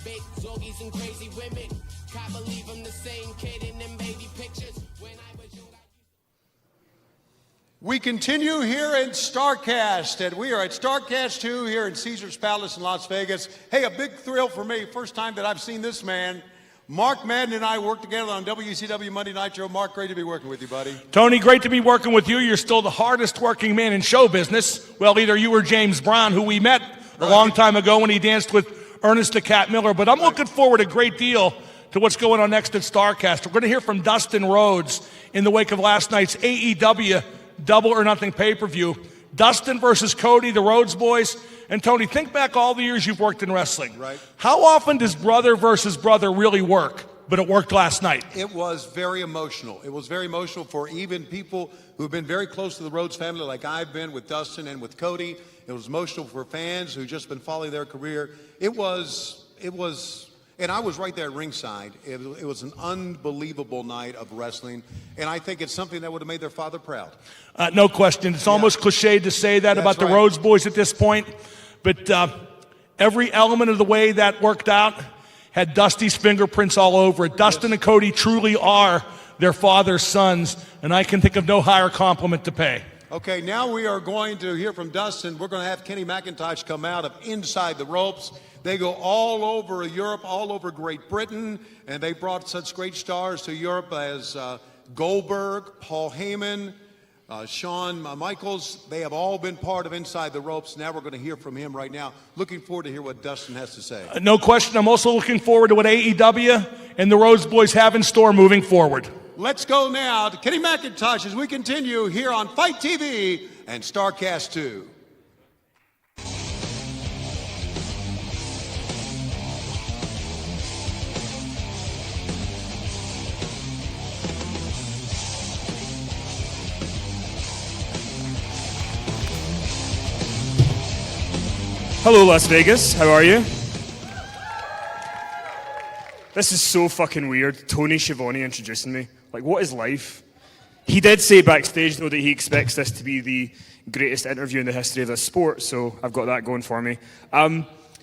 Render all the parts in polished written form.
Big zorgies and crazy women. Can't believe I'm the same kid in them baby pictures. When I was young, We continue here in StarCast, and we are at StarCast 2 here in Caesars Palace in Las Vegas. Hey, a big thrill for me. First time that I've seen this man. Mark Madden and I worked together on WCW Monday Nitro. Mark, great to be working with you, buddy. Tony, great to be working with you. You're still the hardest working man in show business. Well, either you or James Brown, who we met a long time ago when he danced with Ernest the Cat Miller. But I'm looking forward a great deal to what's going on next at StarCast. We're going to hear from Dustin Rhodes in the wake of last night's AEW Double or Nothing pay-per-view. Dustin versus Cody, the Rhodes boys. And Tony, think back all the years you've worked in wrestling. Right. How often does brother versus brother really work? But it worked last night. It was very emotional. It was very emotional for even people who've been very close to the Rhodes family, like I've been with Dustin and with Cody. It was emotional for fans who've just been following their career. It was, and I was right there at ringside. It was an unbelievable night of wrestling, and I think it's something that would have made their father proud. No question. It's almost cliched to say that about the Rhodes boys at this point, but every element of the way that worked out had Dusty's fingerprints all over it. Dustin and Cody truly are their father's sons, and I can think of no higher compliment to pay. Okay, now we are going to hear from Dustin. We're going to have Kenny McIntosh come out of Inside the Ropes. They go all over Europe, all over Great Britain, and they brought such great stars to Europe as Goldberg, Paul Heyman, Shawn Michaels. They have all been part of Inside the Ropes. Now we're going to hear from him right now. Looking forward to hear what Dustin has to say. No question. I'm also looking forward to what AEW and the Rhodes boys have in store moving forward. Let's go now to Kenny McIntosh as we continue here on Fight TV and StarCast 2. Hello, Las Vegas. How are you? This is so fucking weird. Tony Schiavone introducing me. Like, what is life? He did say backstage, though, that he expects this to be the greatest interview in the history of this sport, so I've got that going for me.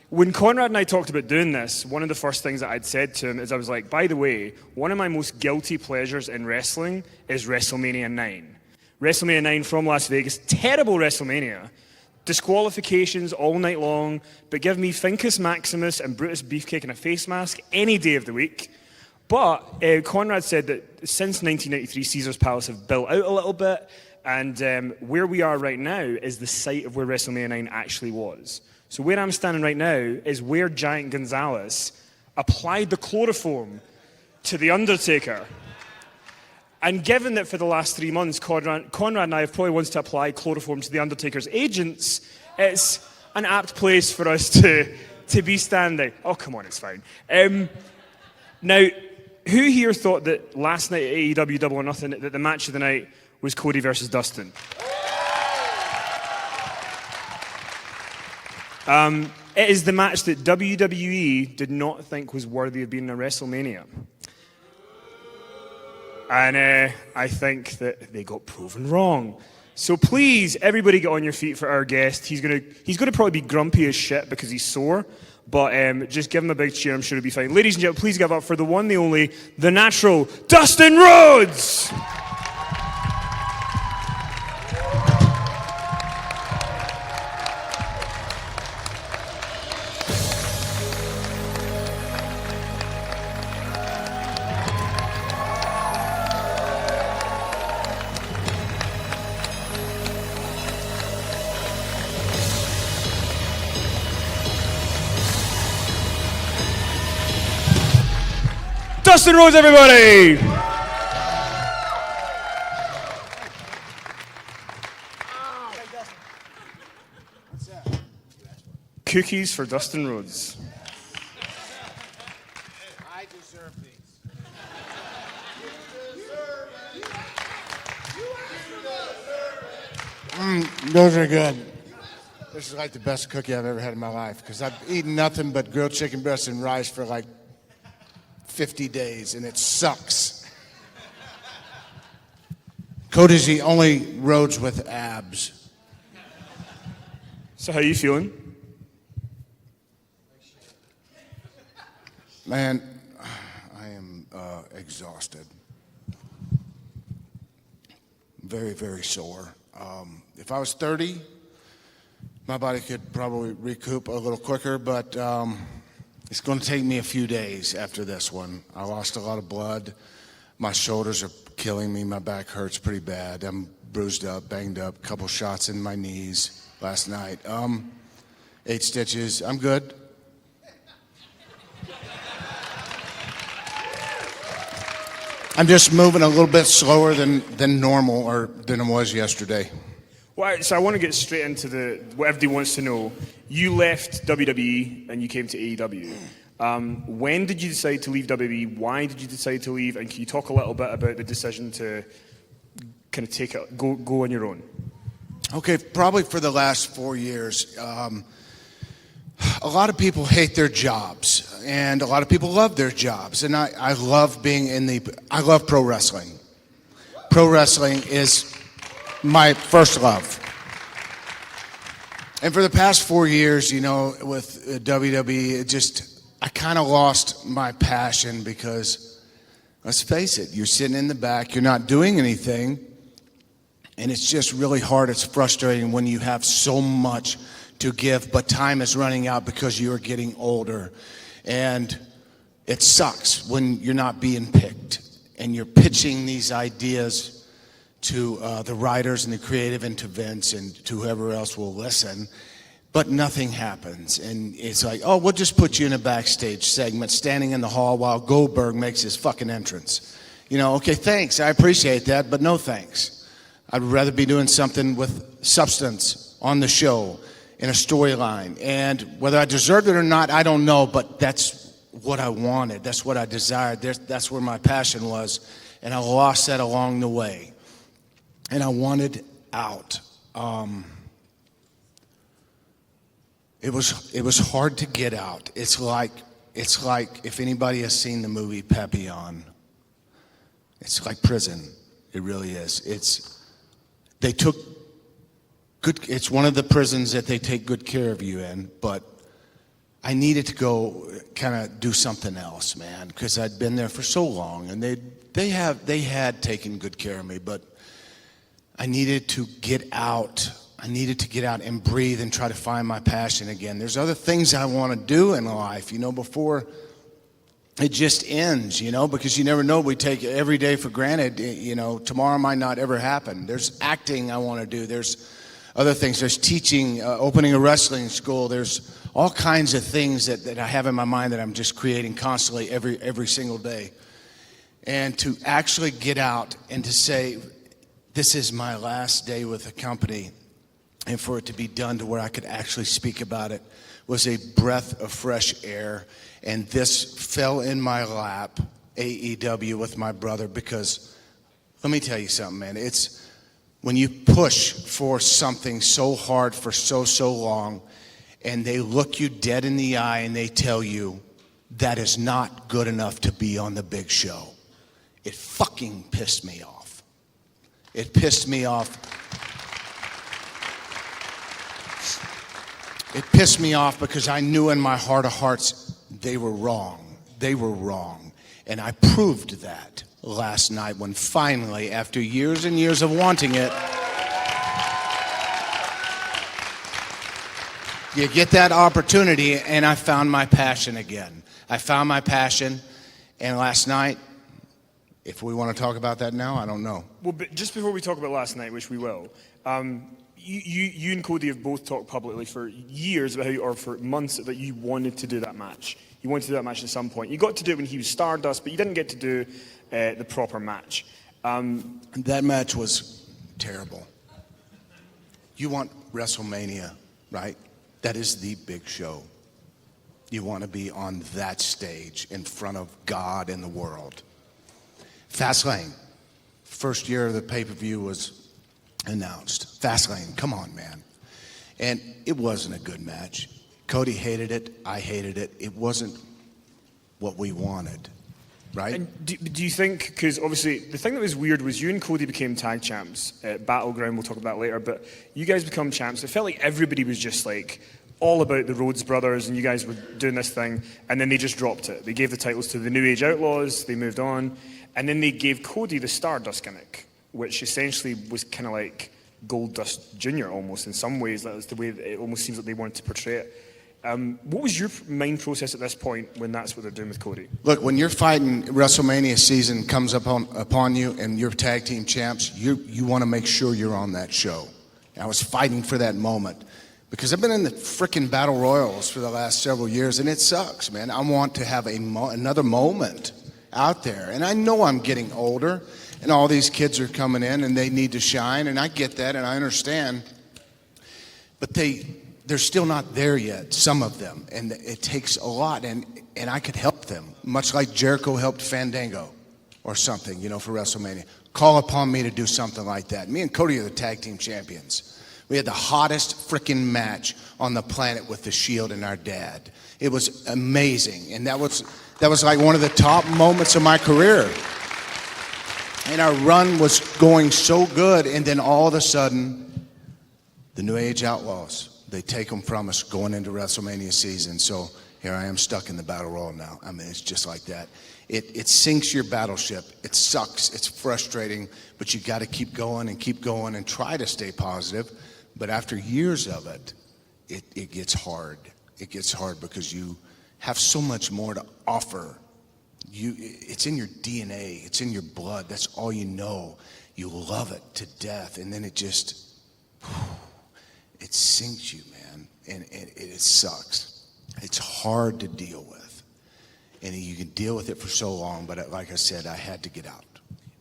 When Conrad and I talked about doing this, one of the first things that I'd said to him is I was like, by the way, one of my most guilty pleasures in wrestling is WrestleMania 9. WrestleMania 9 from Las Vegas. Terrible WrestleMania. Disqualifications all night long, but give me Fincus Maximus and Brutus Beefcake in a face mask any day of the week. But Conrad said that since 1993, Caesars Palace have built out a little bit, and where we are right now is the site of where WrestleMania 9 actually was. So where I'm standing right now is where Giant Gonzalez applied the chloroform to The Undertaker. And given that for the last 3 months, Conrad and I have probably wanted to apply chloroform to The Undertaker's agents, it's an apt place for us to be standing. Oh, come on, it's fine. Now, who here thought that last night at AEW Double or Nothing, that the match of the night was Cody versus Dustin? It is the match that WWE did not think was worthy of being a WrestleMania. And I think that they got proven wrong. So please, everybody get on your feet for our guest. He's gonna probably be grumpy as shit because he's sore. But just give him a big cheer. I'm sure he'll be fine. Ladies and gentlemen, please give up for the one, the only, the natural, Dustin Rhodes! Dustin Rhodes, everybody! Cookies for Dustin Rhodes. I deserve these. Those are good. This is like the best cookie I've ever had in my life because I've eaten nothing but grilled chicken breast and rice for like 50 days, and it sucks. Cody's the only Rhodes with abs. So how are you feeling? Man, I am exhausted. Very, very sore. If I was 30, my body could probably recoup a little quicker, but it's going to take me a few days after this one. I lost a lot of blood. My shoulders are killing me. My back hurts pretty bad. I'm bruised up, banged up, couple shots in my knees last night. 8 stitches. I'm good. I'm just moving a little bit slower than normal or than I was yesterday. Well, so I want to get straight into what everybody wants to know. You left WWE and you came to AEW. When did you decide to leave WWE? Why did you decide to leave? And can you talk a little bit about the decision to kind of go on your own? Okay, probably for the last 4 years. A lot of people hate their jobs, and a lot of people love their jobs. And I love I love pro wrestling. Pro wrestling is my first love. And for the past 4 years, you know, with WWE, I kind of lost my passion because, let's face it, you're sitting in the back, you're not doing anything, and it's just really hard. It's frustrating when you have so much to give, but time is running out because you're getting older. And it sucks when you're not being picked and you're pitching these ideas to the writers and the creative and to Vince and to whoever else will listen, but nothing happens. And it's like, oh, we'll just put you in a backstage segment standing in the hall while Goldberg makes his fucking entrance. You know, okay, thanks, I appreciate that, but no thanks. I'd rather be doing something with substance on the show, in a storyline. And whether I deserved it or not, I don't know, but that's what I wanted. That's what I desired. That's where my passion was. And I lost that along the way. And I wanted out. It was hard to get out. It's like if anybody has seen the movie Papillon, it's like prison. It really is. It's one of the prisons that they take good care of you in, but I needed to go kind of do something else, man, because I'd been there for so long, and they had taken good care of me, but I needed to get out. I needed to get out and breathe and try to find my passion again. There's other things I want to do in life, you know, before it just ends, you know, because you never know. We take every day for granted, you know, tomorrow might not ever happen. There's acting I want to do. There's other things. There's teaching, opening a wrestling school. There's all kinds of things that I have in my mind that I'm just creating constantly every single day. And to actually get out and to say, this is my last day with the company, and for it to be done to where I could actually speak about it was a breath of fresh air. And this fell in my lap, AEW, with my brother, because let me tell you something, man. It's when you push for something so hard for so long, and they look you dead in the eye and they tell you that is not good enough to be on the big show. It fucking pissed me off. It pissed me off. It pissed me off because I knew in my heart of hearts they were wrong. They were wrong. And I proved that last night when finally, after years and years of wanting it, you get that opportunity, and I found my passion again. I found my passion, and last night, if we want to talk about that now, I don't know. Well, but just before we talk about last night, which we will, you and Cody have both talked publicly for years about or for months that you wanted to do that match. You wanted to do that match at some point. You got to do it when he was Stardust, but you didn't get to do the proper match. That match was terrible. You want WrestleMania, right? That is the big show. You want to be on that stage in front of God and the world. Fastlane, first year of the pay-per-view was announced. Fastlane, come on, man. And it wasn't a good match. Cody hated it. I hated it. It wasn't what we wanted, right? And do you think, because obviously the thing that was weird was you and Cody became tag champs at Battleground, we'll talk about that later, but you guys become champs. It felt like everybody was just like all about the Rhodes brothers, and you guys were doing this thing, and then they just dropped it. They gave the titles to the New Age Outlaws, they moved on, and then they gave Cody the Stardust gimmick, which essentially was kind of like Goldust Jr. almost in some ways. That was the way that it almost seems like they wanted to portray it. What was your mind process at this point when that's what they're doing with Cody? Look, when you're fighting, WrestleMania season comes upon you and you're tag team champs, you want to make sure you're on that show. I was fighting for that moment because I've been in the freaking battle royals for the last several years, and it sucks, man. I want to have another moment out there, and I know I'm getting older, and all these kids are coming in, and they need to shine, and I get that, and I understand, but they're still not there yet, some of them, and it takes a lot, and I could help them, much like Jericho helped Fandango or something, for WrestleMania. Call upon me to do something like that. Me and Cody are the tag team champions. We had the hottest freaking match on the planet with the Shield and our dad. It was amazing, and that was like one of the top moments of my career. And our run was going so good, and then all of a sudden, the New Age Outlaws, they take them from us going into WrestleMania season. So here I am stuck in the battle royal now. I mean, it's just like that. It sinks your battleship. It sucks. It's frustrating, but you got to keep going and try to stay positive. But after years of it, it gets hard. It gets hard because you have so much more to offer. It's in your DNA. It's in your blood. That's all you know. You love it to death, and then it sinks you, man, and it sucks. It's hard to deal with, and you can deal with it for so long. But like I said, I had to get out.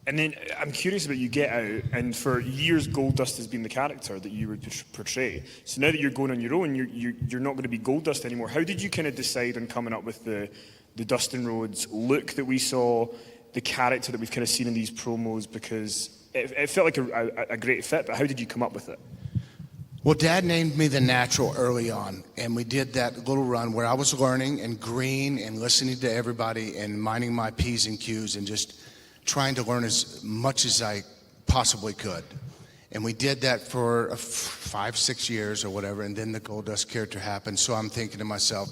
And then I'm curious about you get out, and for years Goldust has been the character that you would portray. So now that you're going on your own, you're not going to be Goldust anymore. How did you kind of decide on coming up with the Dustin Rhodes look that we saw, the character that we've kind of seen in these promos? Because it felt like a great fit, but how did you come up with it? Well, Dad named me the Natural early on, and we did that little run where I was learning and green and listening to everybody and minding my P's and Q's and just trying to learn as much as I possibly could. And we did that for 5-6 years or whatever, and then the Goldust character happened. So I'm thinking to myself,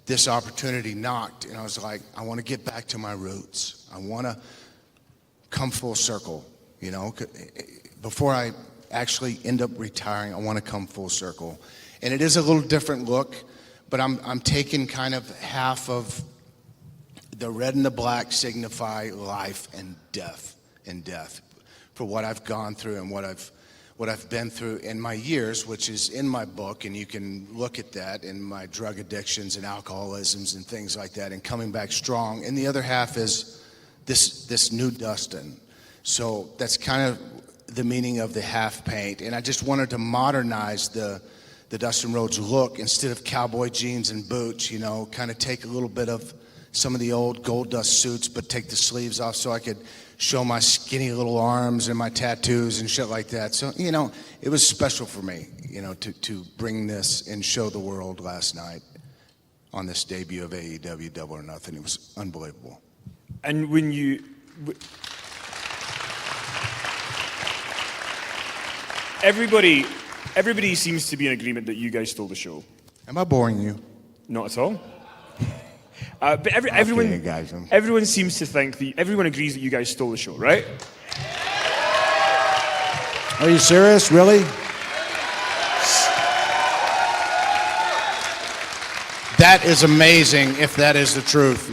this opportunity knocked, and I was like, I want to get back to my roots. I want to come full circle, Before I actually end up retiring, I want to come full circle. And it is a little different look, but I'm taking kind of half of the red and the black signify life and death for what I've gone through and what I've been through in my years, which is in my book, and you can look at that in my drug addictions and alcoholisms and things like that, and coming back strong. And the other half is this new Dustin. So that's kind of the meaning of the half paint. And I just wanted to modernize the Dustin Rhodes look. Instead of cowboy jeans and boots, kind of take a little bit of some of the old Goldust suits, but take the sleeves off so I could show my skinny little arms and my tattoos and shit like that. So, it was special for me, to bring this and show the world last night on this debut of AEW Double or Nothing. It was unbelievable. And when you... Everybody seems to be in agreement that you guys stole the show. Am I boring you? Not at all. But everyone seems to think everyone agrees that you guys stole the show, right? Are you serious? Really? That is amazing if that is the truth.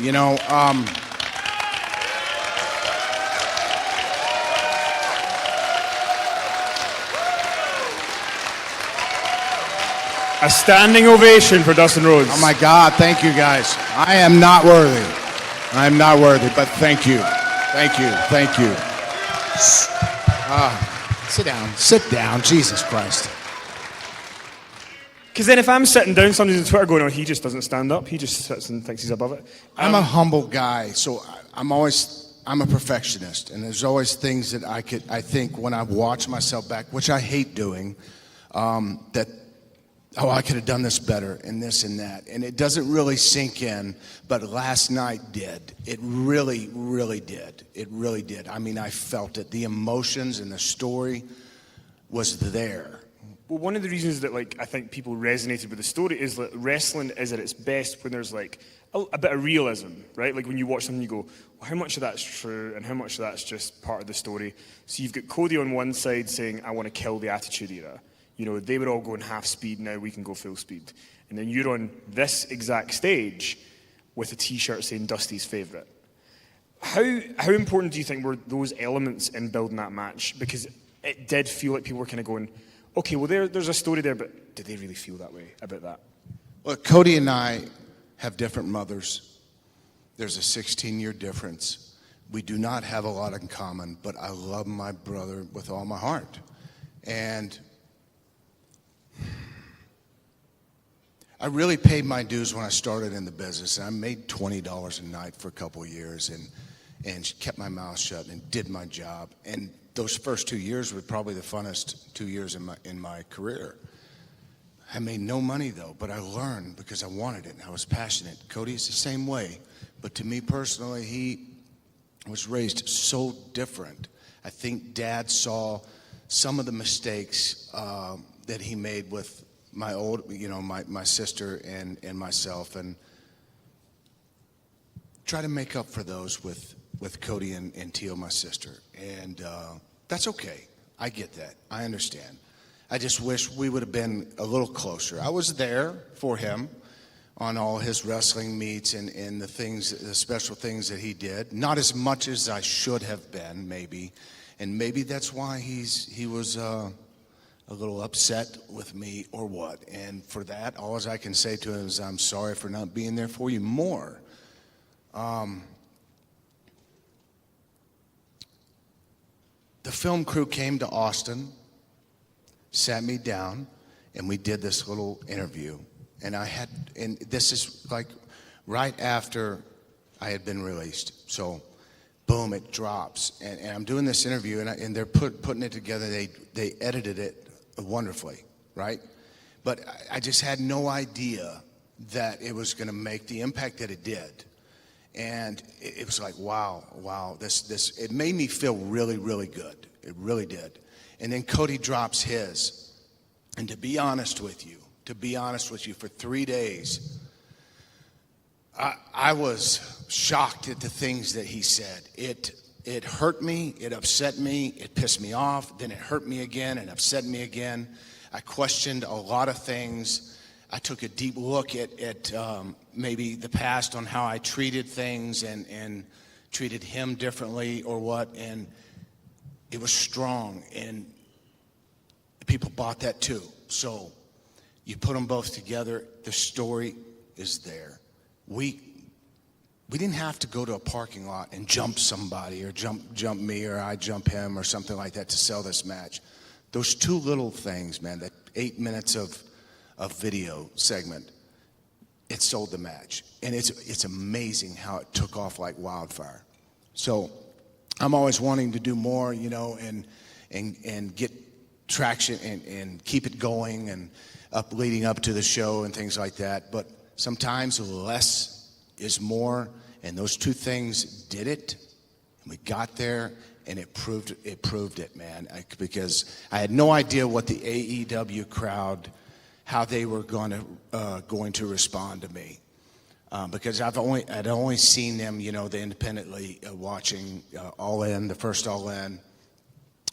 A standing ovation for Dustin Rhodes. Oh my God, thank you guys. I am not worthy. But thank you. Sit down, Jesus Christ. Because then if I'm sitting down, somebody's on Twitter going, oh, he just doesn't stand up. He just sits and thinks he's above it. I'm a humble guy, so I'm a perfectionist. And there's always things that I think when I watch myself back, which I hate doing, I could have done this better and this and that. And it doesn't really sink in, but last night did. It really, really did. It really did. I mean, I felt it. The emotions and the story was there. Well, one of the reasons that like I think people resonated with the story is that wrestling is at its best when there's like a bit of realism, right? Like when you watch something, you go, well, how much of that's true and how much of that's just part of the story? So you've got Cody on one side saying, I want to kill the Attitude Era. You know, they were all going half speed, now we can go full speed. And then you're on this exact stage with a T-shirt saying Dusty's favourite. How important do you think were those elements in building that match? Because it did feel like people were kind of going, okay, well, there's a story there, but did they really feel that way about that? Well, Cody and I have different mothers. There's a 16-year difference. We do not have a lot in common, but I love my brother with all my heart. And I really paid my dues when I started in the business. And I made $20 a night for a couple of years and kept my mouth shut and did my job. And those first 2 years were probably the funnest 2 years in my career. I made no money, though, but I learned because I wanted it and I was passionate. Cody is the same way, but to me personally, he was raised so different. I think Dad saw some of the mistakes that he made with my sister and myself, and try to make up for those with Cody and Teal, my sister. And that's okay. I get that. I understand. I just wish we would have been a little closer. I was there for him on all his wrestling meets and the special things that he did. Not as much as I should have been, maybe. And maybe that's why he was a little upset with me or what. And for that, all I can say to him is I'm sorry for not being there for you more. The film crew came to Austin, sat me down, and we did this little interview. And this is like right after I had been released. So, boom, it drops. And I'm doing this interview, and they're putting it together. They edited it wonderfully, right? But I just had no idea that it was going to make the impact that it did. And it was like, wow, this it made me feel really, really good. It really did. And then Cody drops his. And to be honest with you, for 3 days, I was shocked at the things that he said. It hurt me, it upset me, it pissed me off, then it hurt me again and upset me again. I questioned a lot of things. I took a deep look at maybe the past on how I treated things and treated him differently or what, and it was strong, and people bought that too. So you put them both together, the story is there. We didn't have to go to a parking lot and jump somebody or jump me or I jump him or something like that to sell this match. Those two little things, man, that 8 minutes of video segment, it sold the match. And it's amazing how it took off like wildfire. So I'm always wanting to do more, and get traction and keep it going and leading up to the show and things like that. But sometimes less is more, and those two things did it. And we got there, and it proved it, man. Because I had no idea what the AEW crowd, how they were going to respond to me. Because I'd only seen them, the independently watching All In, the first All In,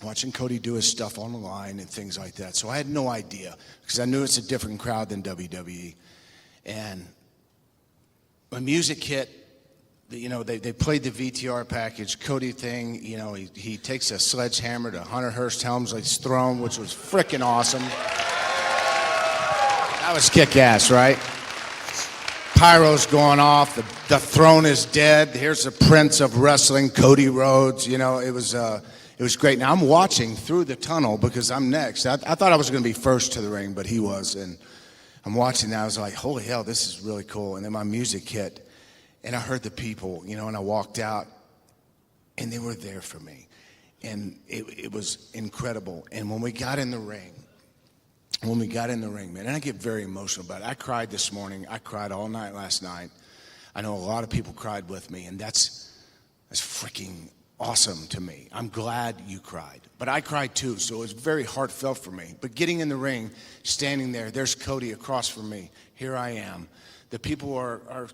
watching Cody do his stuff on the line and things like that. So I had no idea because I knew it's a different crowd than WWE. And when music hit, they played the VTR package, Cody thing. He takes a sledgehammer to Hunter Hearst Helmsley's throne, which was freaking awesome. That was kick-ass, right? Pyro's going off. The throne is dead. Here's the Prince of Wrestling, Cody Rhodes. It was great. Now I'm watching through the tunnel because I'm next. I thought I was going to be first to the ring, but he was. And I'm watching that. I was like, holy hell, this is really cool. And then my music hit, and I heard the people, and I walked out, and they were there for me. And it was incredible. And when we got in the ring, man, and I get very emotional about it. I cried this morning. I cried all night last night. I know a lot of people cried with me, and that's freaking awesome to me. I'm glad you cried. But I cried too, so it was very heartfelt for me. But getting in the ring, standing there, there's Cody across from me. Here I am. The people are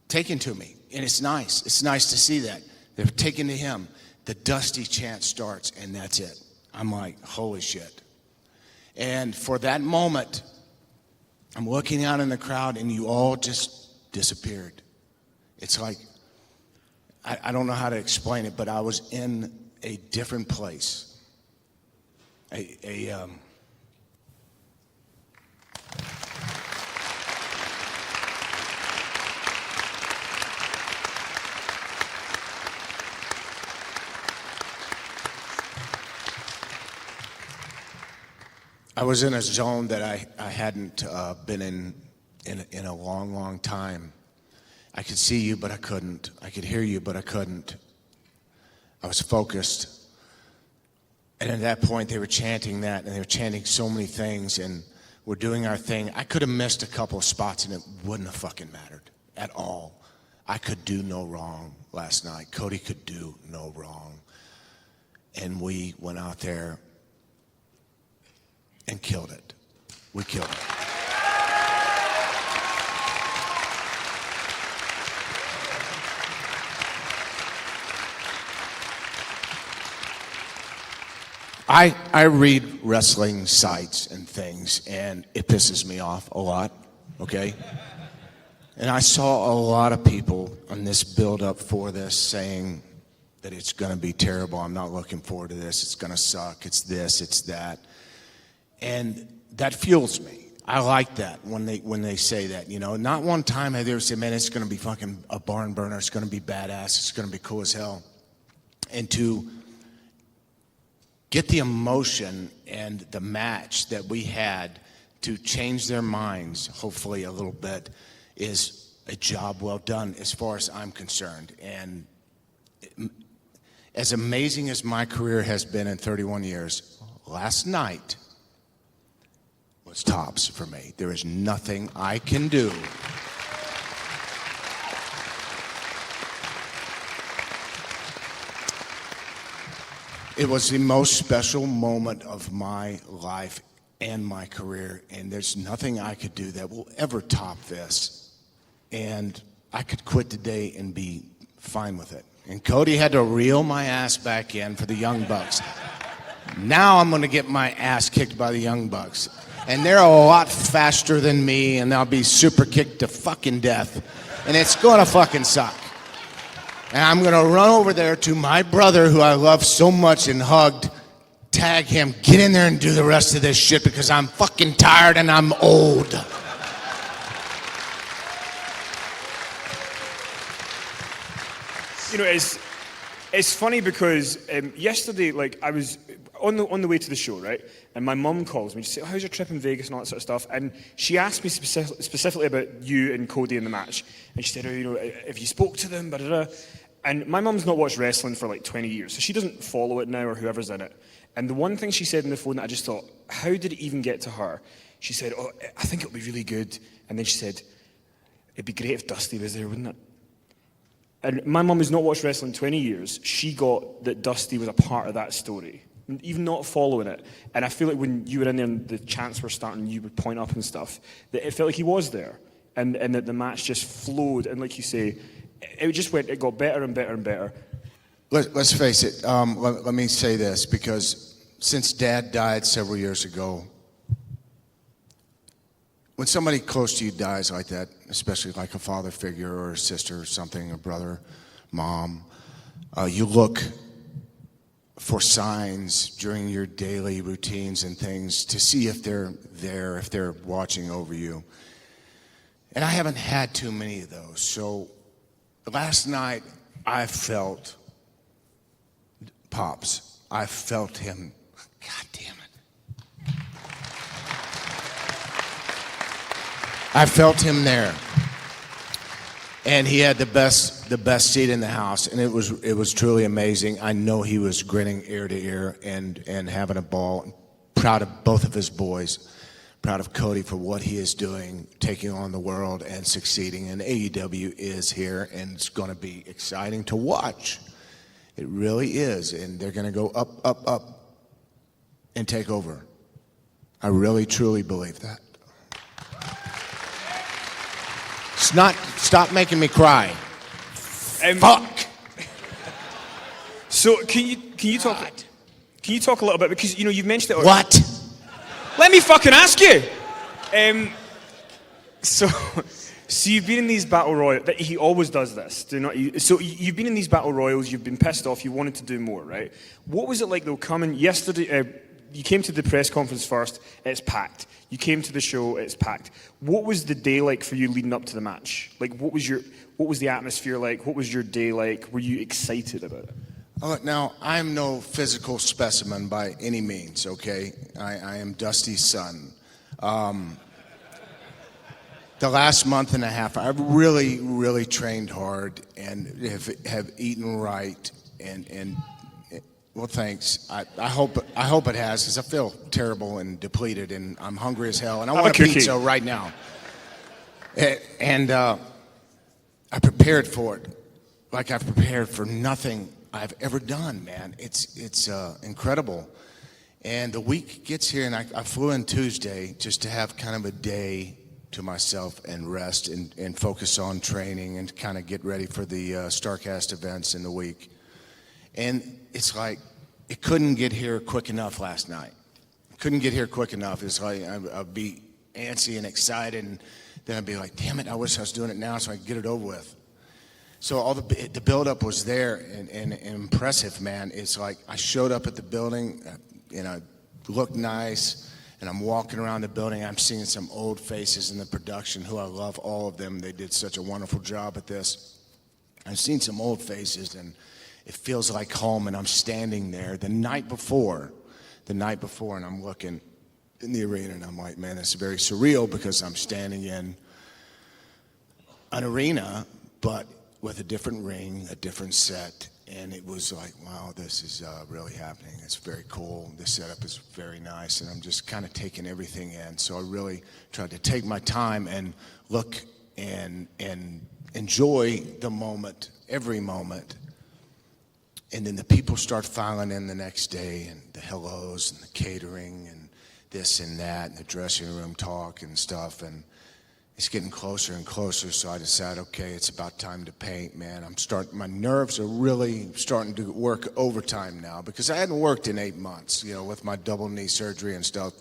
taken to me, and it's nice. It's nice to see that. They're taken to him. The Dusty chant starts, and that's it. I'm like, holy shit. And for that moment, I'm looking out in the crowd, and you all just disappeared. It's like, I don't know how to explain it, but I was in a different place. I was in a zone that I hadn't been in a long, long time. I could see you, but I couldn't. I could hear you, but I couldn't. I was focused. And at that point, they were chanting that, and they were chanting so many things, and we're doing our thing. I could have missed a couple of spots, and it wouldn't have fucking mattered at all. I could do no wrong last night. Cody could do no wrong. And we went out there and killed it. We killed it. I read wrestling sites and things, and it pisses me off a lot, okay? And I saw a lot of people on this build-up for this saying that it's going to be terrible. I'm not looking forward to this. It's going to suck. It's this. It's that. And that fuels me. I like that when they say that, you know. Not one time have they ever said, man, it's going to be fucking a barn burner. It's going to be badass. It's going to be cool as hell. And to get the emotion and the match that we had to change their minds, hopefully a little bit, is a job well done as far as I'm concerned. And as amazing as my career has been in 31 years, last night was tops for me. There is nothing I can do. It was the most special moment of my life and my career, and there's nothing I could do that will ever top this. And I could quit today and be fine with it. And Cody had to reel my ass back in for the Young Bucks. Now I'm going to get my ass kicked by the Young Bucks. And they're a lot faster than me, and I'll be super kicked to fucking death. And it's going to fucking suck. And I'm going to run over there to my brother, who I love so much and hugged, tag him, get in there and do the rest of this shit because I'm fucking tired and I'm old. You know, it's funny because yesterday, like, I was on the way to the show, right? And my mum calls me. She said, oh, how's your trip in Vegas and all that sort of stuff? And she asked me specifically about you and Cody in the match. And she said, oh, you know, if you spoke to them, blah. And my mum's not watched wrestling for like 20 years, so she doesn't follow it now or whoever's in it. And the one thing she said on the phone that I just thought, how did it even get to her? She said, oh, I think it'll be really good. And then she said, it'd be great if Dusty was there, wouldn't it? And my mum has not watched wrestling 20 years. She got that Dusty was a part of that story, even not following it. And I feel like when you were in there and the chants were starting, you would point up and stuff, that it felt like he was there. And that the match just flowed. And like you say, it got better and better and better. Let's face it. Let me say this, because since Dad died several years ago, when somebody close to you dies like that, especially like a father figure or a sister or something, a brother, mom, you look for signs during your daily routines and things to see if they're there, if they're watching over you. And I haven't had too many of those. So last night I felt Pops. I felt him. God damn it. I felt him there. And he had the best seat in the house, and it was truly amazing. I know he was grinning ear to ear and having a ball. Proud of both of his boys. proud of Cody for what he is doing, taking on the world and succeeding. And AEW is here, and it's going to be exciting to watch. It really is. And they're going to go up, up, up and take over. I really, truly believe that. Stop making me cry. Fuck. So can you talk? Can you talk a little bit, because you've mentioned it. What? Let me fucking ask you. So you've been in these battle royals. He always does this. So you've been in these battle royals. You've been pissed off. You wanted to do more, right? What was it like though? Coming yesterday, you came to the press conference first. It's packed. You came to the show. It's packed. What was the day like for you leading up to the match? Like, what was the atmosphere like? What was your day like? Were you excited about it? Now, I'm no physical specimen by any means, okay? I am Dusty's son. The last month and a half, I've really, really trained hard and have eaten right. And well, thanks. I hope it has, because I feel terrible and depleted, and I'm hungry as hell, and I want a pizza right now. And I prepared for it like I've prepared for nothing I've ever done, man. It's incredible. And the week gets here, and I flew in Tuesday just to have kind of a day to myself and rest and focus on training and kind of get ready for the StarCast events in the week. And it's like, it couldn't get here quick enough last night. Couldn't get here quick enough. It's like I'd be antsy and excited, and then I'd be like, damn it, I wish I was doing it now so I could get it over with. So all the build-up was there and impressive, man. It's like I showed up at the building, and I looked nice, and I'm walking around the building. I'm seeing some old faces in the production who I love, all of them. They did such a wonderful job at this. I've seen some old faces, and it feels like home, and I'm standing there the night before, and I'm looking in the arena, and I'm like, man, it's very surreal because I'm standing in an arena, but with a different ring, a different set, and it was like, wow, this is really happening. It's very cool. The setup is very nice, and I'm just kind of taking everything in. So I really tried to take my time and look and enjoy the moment, every moment. And then the people start filing in the next day, and the hellos and the catering and this and that, and the dressing room talk and stuff, and it's getting closer and closer, so I decided, okay, it's about time to paint, man. My nerves are really starting to work overtime now, because I hadn't worked in 8 months, with my double knee surgery and stuff.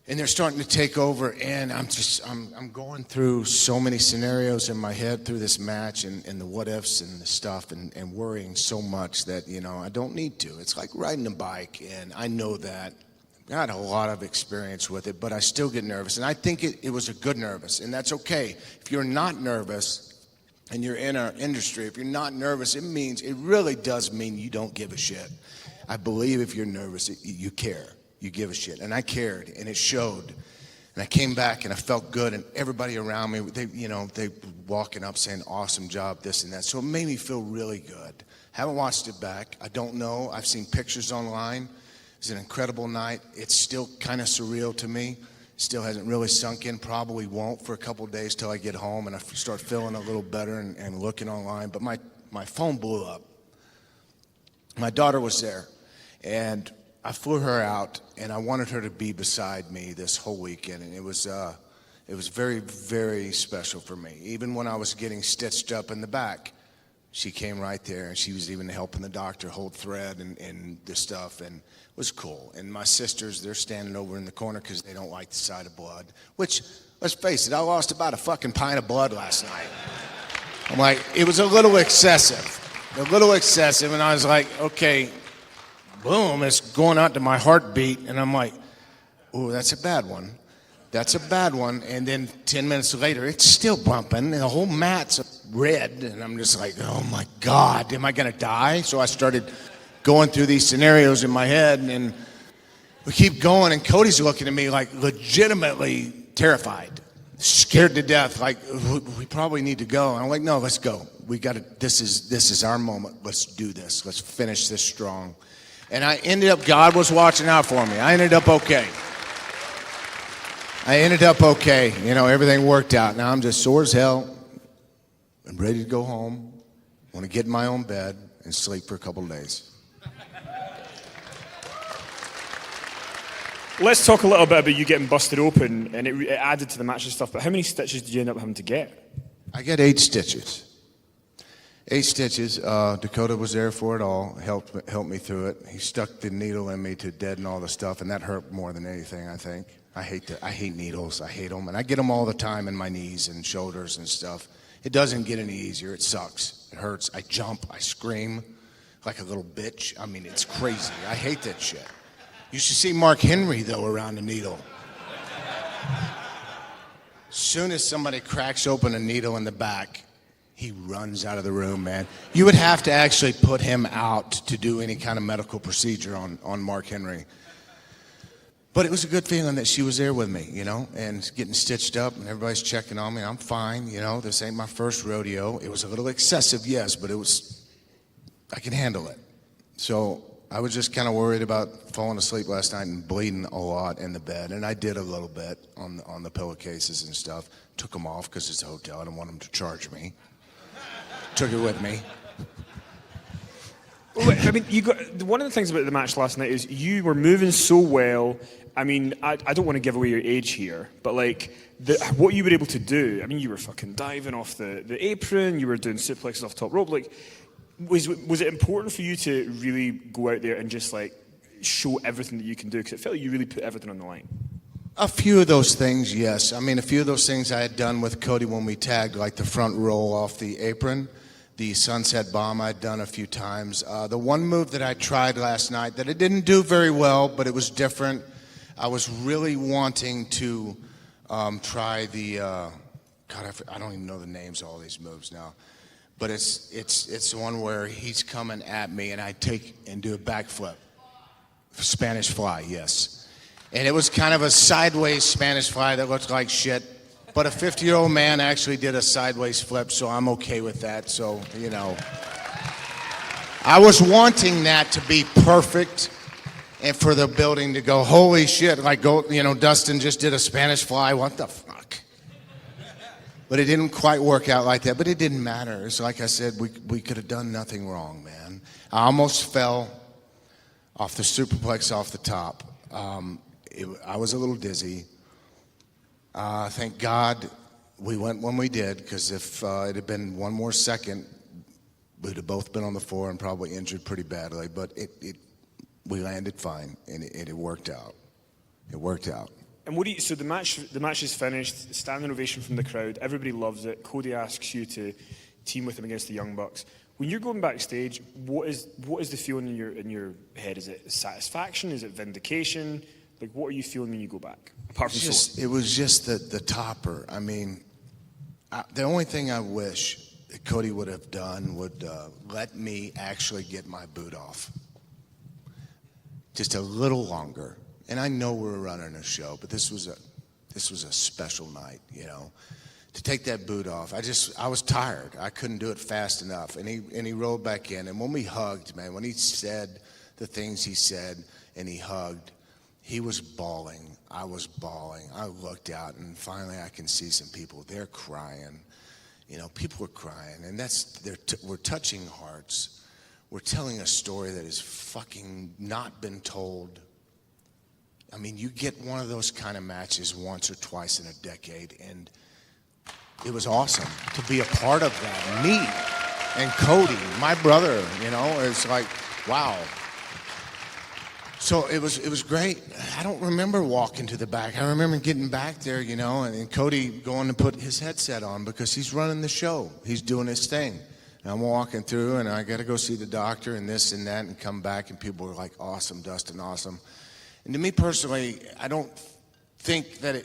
And they're starting to take over, and I'm going through so many scenarios in my head through this match, and the what ifs and the stuff, and worrying so much that, I don't need to. It's like riding a bike, and I know that. I had a lot of experience with it, but I still get nervous. And I think it was a good nervous, and that's okay. If you're not nervous and you're in our industry, if you're not nervous, it really does mean you don't give a shit. I believe if you're nervous, you care. You give a shit. And I cared, and it showed. And I came back, and I felt good, and everybody around me, they walking up saying, awesome job, this and that. So it made me feel really good. Haven't watched it back. I don't know. I've seen pictures online. It was an incredible night. It's still kind of surreal to me. Still hasn't really sunk in. Probably won't for a couple of days till I get home and I start feeling a little better and looking online. But my phone blew up. My daughter was there, and I flew her out, and I wanted her to be beside me this whole weekend, and it was very, very special for me. Even when I was getting stitched up in the back, she came right there, and she was even helping the doctor hold thread and this stuff, and it was cool. And my sisters, they're standing over in the corner because they don't like the sight of blood, which, let's face it, I lost about a fucking pint of blood last night. I'm like, it was a little excessive, and I was like, okay, boom, it's going out to my heartbeat, and I'm like, ooh, that's a bad one. And then 10 minutes later, it's still bumping, and the whole mat's red, and I'm just like, oh my God, am I gonna die? So I started going through these scenarios in my head, and we keep going, and Cody's looking at me like legitimately terrified, scared to death, like we probably need to go. And I'm like, no, let's go. We got to. This is our moment. Let's do this. Let's finish this strong. And I ended up. God was watching out for me. I ended up okay. I ended up okay. You know, everything worked out. Now I'm just sore as hell. I'm ready to go home. Want to get in my own bed and sleep for a couple of days. Let's talk a little bit about you getting busted open, and it added to the match and stuff, but how many stitches did you end up having to get? I got 8 stitches. 8 stitches. Dakota was there for it all, helped me through it. He stuck the needle in me to deaden all the stuff, and that hurt more than anything, I think. I hate needles. I hate them, and I get them all the time in my knees and shoulders and stuff. It doesn't get any easier. It sucks. It hurts. I jump. I scream like a little bitch. I mean, it's crazy. I hate that shit. You should see Mark Henry, though, around the needle. As soon as somebody cracks open a needle in the back, he runs out of the room, man. You would have to actually put him out to do any kind of medical procedure on Mark Henry. But it was a good feeling that she was there with me, you know, and getting stitched up, and everybody's checking on me. I'm fine, you know. This ain't my first rodeo. It was a little excessive, yes, but I can handle it. So I was just kind of worried about falling asleep last night and bleeding a lot in the bed, and I did a little bit on the pillowcases and stuff. Took them off because it's a hotel. I didn't want them to charge me. Took it with me. I mean, one of the things about the match last night is you were moving so well. I mean, I don't want to give away your age here, but like what you were able to do. I mean, you were fucking diving off the apron. You were doing suplexes off top rope. Like, was it important for you to really go out there and just like show everything that you can do? Because it felt like you really put everything on the line. A few of those things, yes. I mean, a few of those things I had done with Cody when we tagged, like the front roll off the apron. The sunset bomb I'd done a few times. The one move that I tried last night that it didn't do very well, but it was different. I was really wanting to try the, God, I don't even know the names of all these moves now. But it's the one where he's coming at me and I take and do a backflip. Spanish fly, yes. And it was kind of a sideways Spanish fly that looked like shit. But a 50-year-old man actually did a sideways flip, so I'm okay with that. So, you know, I was wanting that to be perfect and for the building to go, holy shit, like, go, you know, Dustin just did a Spanish fly. What the fuck? But it didn't quite work out like that. But it didn't matter. It's like I said, we could have done nothing wrong, man. I almost fell off the superplex off the top. I was a little dizzy. Thank God we went when we did, because if it had been one more second, we'd have both been on the floor and probably injured pretty badly. But we landed fine, and it worked out. It worked out. And so the match is finished. Standing ovation from the crowd. Everybody loves it. Cody asks you to team with him against the Young Bucks. When you're going backstage, what is the feeling in your head? Is it satisfaction? Is it vindication? Like, what are you feeling when you go back? Apart from it was just the topper. I mean, the only thing I wish that Cody would have done would let me actually get my boot off. Just a little longer. And I know we're running a show, but this was a special night, you know. To take that boot off, I was tired. I couldn't do it fast enough. And he rolled back in. And when we hugged, man, when he said the things he said and he hugged, he was bawling. I was bawling. I looked out, and finally I can see some people. They're crying. You know, people are crying. And we're touching hearts. We're telling a story that has fucking not been told. I mean, you get one of those kind of matches once or twice in a decade, and it was awesome to be a part of that. Me and Cody, my brother, you know, it's like, wow. So it was great. I don't remember walking to the back. I remember getting back there, you know, and Cody going to put his headset on because he's running the show. He's doing his thing. And I'm walking through, and I got to go see the doctor and this and that and come back, and people were like, awesome, Dustin, awesome. And to me personally, I don't think that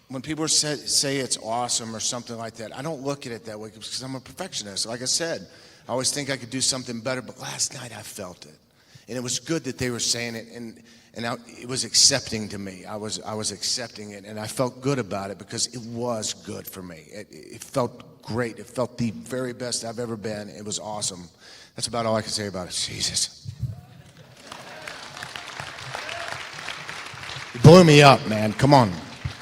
when people say it's awesome or something like that, I don't look at it that way because I'm a perfectionist. Like I said, I always think I could do something better, but last night I felt it. And it was good that they were saying it, and it was accepting to me. I was accepting it, and I felt good about it because it was good for me. It felt great. It felt the very best I've ever been. It was awesome. That's about all I can say about it. Jesus. It blew me up, man. Come on.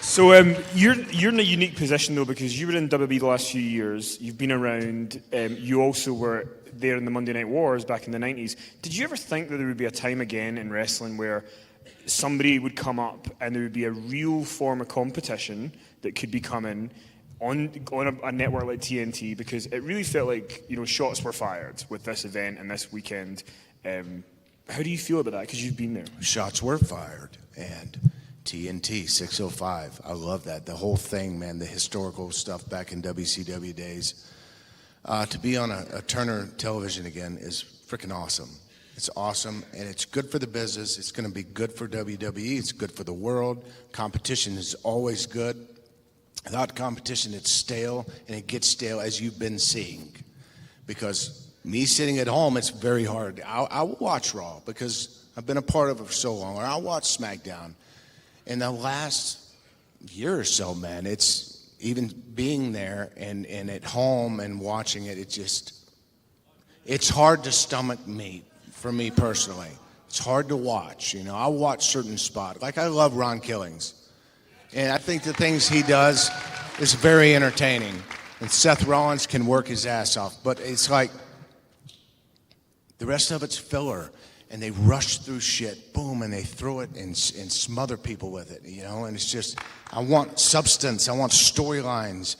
So you're in a unique position though, because you were in WWE the last few years. You've been around. You also were there in the Monday Night Wars back in the 90s. Did you ever think that there would be a time again in wrestling where somebody would come up and there would be a real form of competition that could be coming on a network like TNT? Because it really felt like, you know, shots were fired with this event and this weekend. How do you feel about that? Because you've been there. Shots were fired, and TNT 605. I love that. The whole thing, man, the historical stuff back in WCW days. To be on a Turner television again is freaking awesome. It's awesome, and it's good for the business. It's going to be good for WWE. It's good for the world. Competition is always good. Without competition, it's stale, and it gets stale, as you've been seeing. Because me sitting at home, it's very hard. I will watch Raw because I've been a part of it for so long, or I'll watch SmackDown. In the last year or so, man, it's even being there and at home and watching it, it's hard to stomach me, for me personally. It's hard to watch, you know. I watch certain spots. Like, I love Ron Killings. And I think the things he does is very entertaining. And Seth Rollins can work his ass off. But it's like, the rest of it's filler. And they rush through shit, boom, and they throw it and smother people with it, you know? And it's just, I want substance, I want storylines,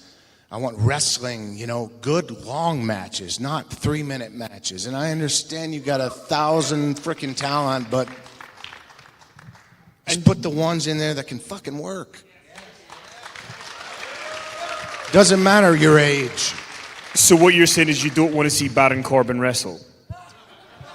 I want wrestling, you know, good long matches, not 3-minute matches. And I understand you got 1,000 freaking talent, but just put the ones in there that can fucking work. Doesn't matter your age. So what you're saying is you don't want to see Baron Corbin wrestle?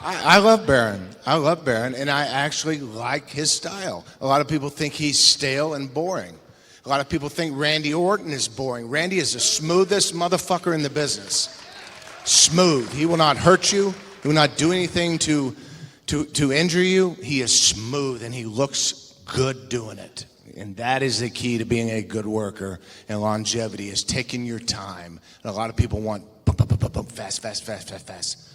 I love Baron. I love Baron, and I actually like his style. A lot of people think he's stale and boring. A lot of people think Randy Orton is boring. Randy is the smoothest motherfucker in the business. Smooth. He will not hurt you. He will not do anything to injure you. He is smooth, and he looks good doing it. And that is the key to being a good worker and longevity, is taking your time. And a lot of people want fast, fast, fast, fast, fast.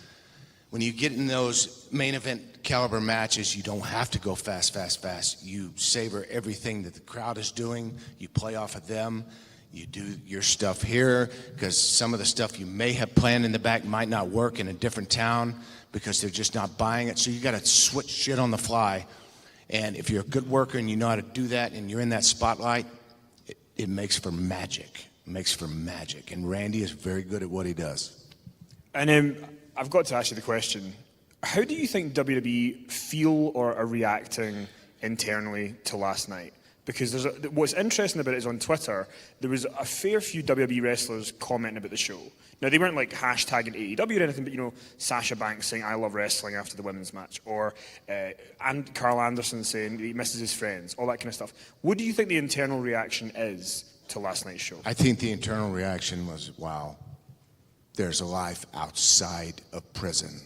When you get in those main event caliber matches, you don't have to go fast, fast, fast. You savor everything that the crowd is doing. You play off of them. You do your stuff here, because some of the stuff you may have planned in the back might not work in a different town because they're just not buying it. So you got to switch shit on the fly. And if you're a good worker and you know how to do that and you're in that spotlight, it makes for magic. It makes for magic. And Randy is very good at what he does. And I've got to ask you the question, how do you think WWE feel or are reacting internally to last night? Because what's interesting about it is on Twitter, there was a fair few WWE wrestlers commenting about the show. Now, they weren't like hashtagging AEW or anything, but, you know, Sasha Banks saying, "I love wrestling" after the women's match, or and Carl Anderson saying he misses his friends, all that kind of stuff. What do you think the internal reaction is to last night's show? I think the internal reaction was, wow, there's a life outside of prison.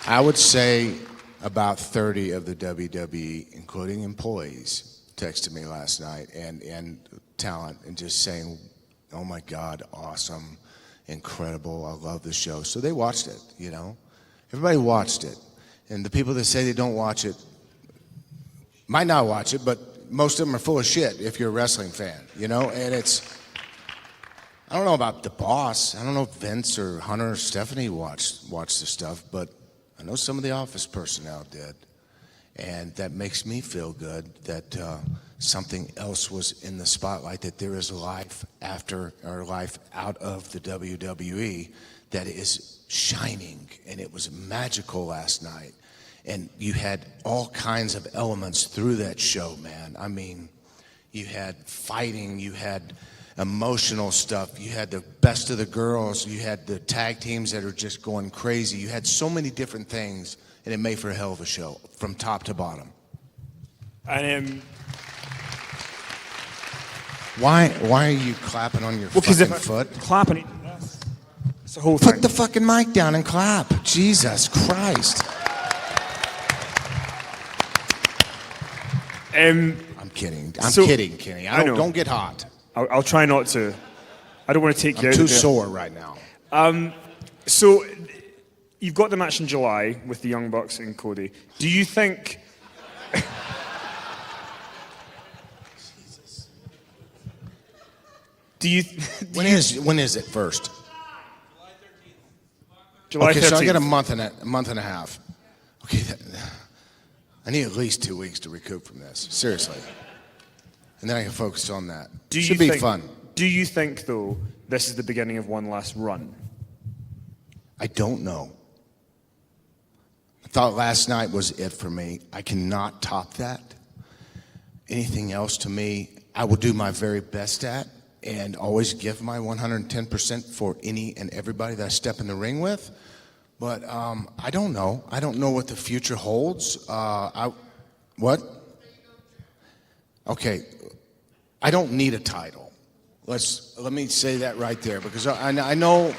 I would say about 30 of the WWE, including employees, texted me last night, and talent, and just saying, "Oh my God, awesome, incredible, I love the show." So they watched it, you know. Everybody watched it. And the people that say they don't watch it might not watch it, but most of them are full of shit if you're a wrestling fan, you know. And it's, I don't know about the boss. I don't know if Vince or Hunter or Stephanie watched the stuff, but I know some of the office personnel did. And that makes me feel good that something else was in the spotlight, that there is life after, or life out of the WWE that is shining. And it was magical last night. And you had all kinds of elements through that show, man. I mean, you had fighting, you had emotional stuff, you had the best of the girls, you had the tag teams that are just going crazy. You had so many different things, and it made for a hell of a show from top to bottom. And why are you clapping on your fucking foot? Clapping, it's the whole thing. Put the fucking mic down and clap. Jesus Christ. I'm kidding. I'm kidding, Kenny. Don't get hot. I'll try not to. I don't want to take you out. I'm too sore right now. So you've got the match in July with the Young Bucks and Cody. Do you think... Do you... When is it first? July 13th. Okay, so I got a month and a half. Okay, I need at least 2 weeks to recoup from this. Seriously. And then I can focus on that. Should be fun. Do you think, though, this is the beginning of one last run? I don't know. I thought last night was it for me. I cannot top that. Anything else to me, I will do my very best at and always give my 110% for any and everybody that I step in the ring with. But I don't know. I don't know what the future holds. What? Okay. I don't need a title. Let me say that right there, because I know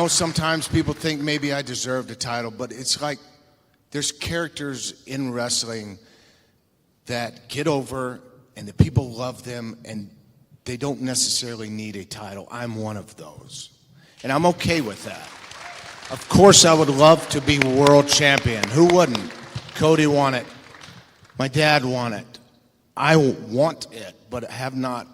sometimes people think maybe I deserved a title, but it's like there's characters in wrestling that get over and the people love them and they don't necessarily need a title. I'm one of those. And I'm okay with that. Of course I would love to be world champion. Who wouldn't? Cody won it. My dad won it. I want it, but have not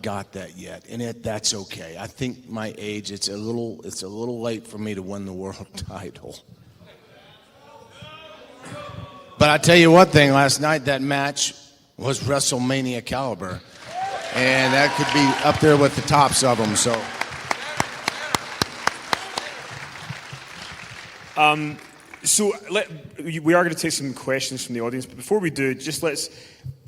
got that yet, and that's okay. I think my age, it's a little late for me to win the world title. But I tell you one thing, last night that match was WrestleMania caliber, and that could be up there with the tops of them. So. So we are going to take some questions from the audience, but before we do, just let's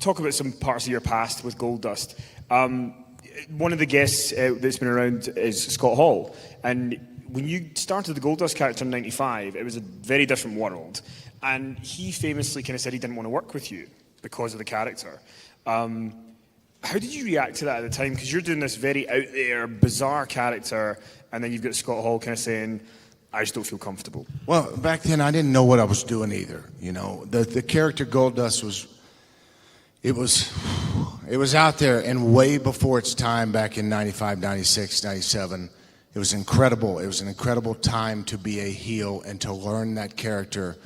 talk about some parts of your past with Goldust. One of the guests that's been around is Scott Hall, and when you started the Goldust character in '95, it was a very different world, and he famously kind of said he didn't want to work with you because of the character. How did you react to that at the time? Because you're doing this very out there, bizarre character, and then you've got Scott Hall kind of saying, I just don't feel comfortable. Well, back then I didn't know what I was doing either. You know, the character Goldust was out there and way before its time back in 95, 96, 97. It was incredible. It was an incredible time to be a heel and to learn that character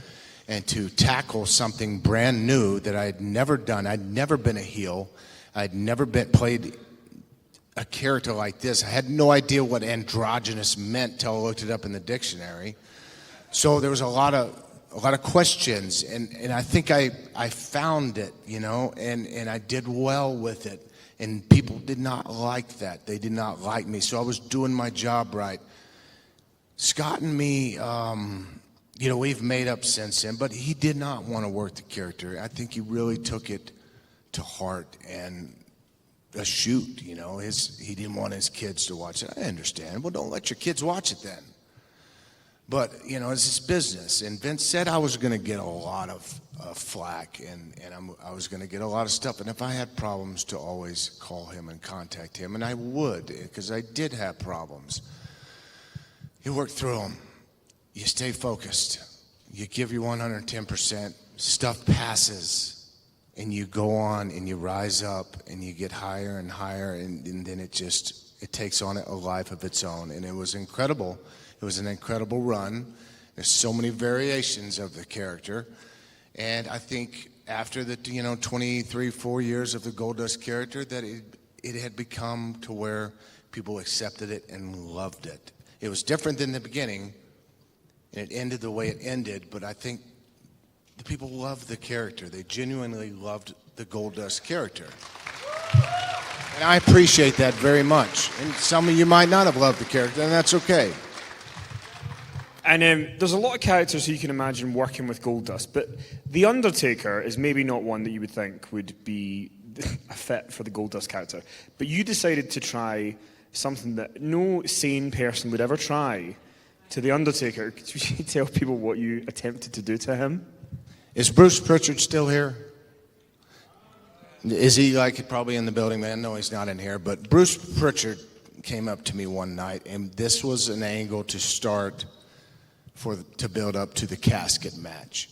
and to tackle something brand new that I had never done. I'd never been a heel. I'd never played a character like this. I had no idea what androgynous meant till I looked it up in the dictionary. So there was a lot of questions, and I think I found it, you know, and I did well with it. And people did not like that. They did not like me. So I was doing my job right. Scott and me, you know, we've made up since then, but he did not want to work the character. I think he really took it to heart and a shoot, you know. He didn't want his kids to watch it. I understand. Well, don't let your kids watch it then. But, you know, it's his business. And Vince said I was going to get a lot of flack, and I was going to get a lot of stuff. And if I had problems, to always call him and contact him. And I would, because I did have problems. You work through them. You stay focused. You give your 110%. Stuff passes. And you go on and you rise up and you get higher and higher, and then it takes on a life of its own. And it was incredible. It was an incredible run. There's so many variations of the character. And I think after the 4 years of the Goldust character, that it had become to where people accepted it and loved it. It was different than the beginning, and it ended the way it ended, but I think the people loved the character. They genuinely loved the Goldust character. And I appreciate that very much. And some of you might not have loved the character, and that's okay. And there's a lot of characters who you can imagine working with Goldust, but The Undertaker is maybe not one that you would think would be a fit for the Goldust character. But you decided to try something that no sane person would ever try to The Undertaker. Could you tell people what you attempted to do to him? Is Bruce Pritchard still here? Is he probably in the building, man? No, he's not in here. But Bruce Pritchard came up to me one night, and this was an angle to start to build up to the casket match.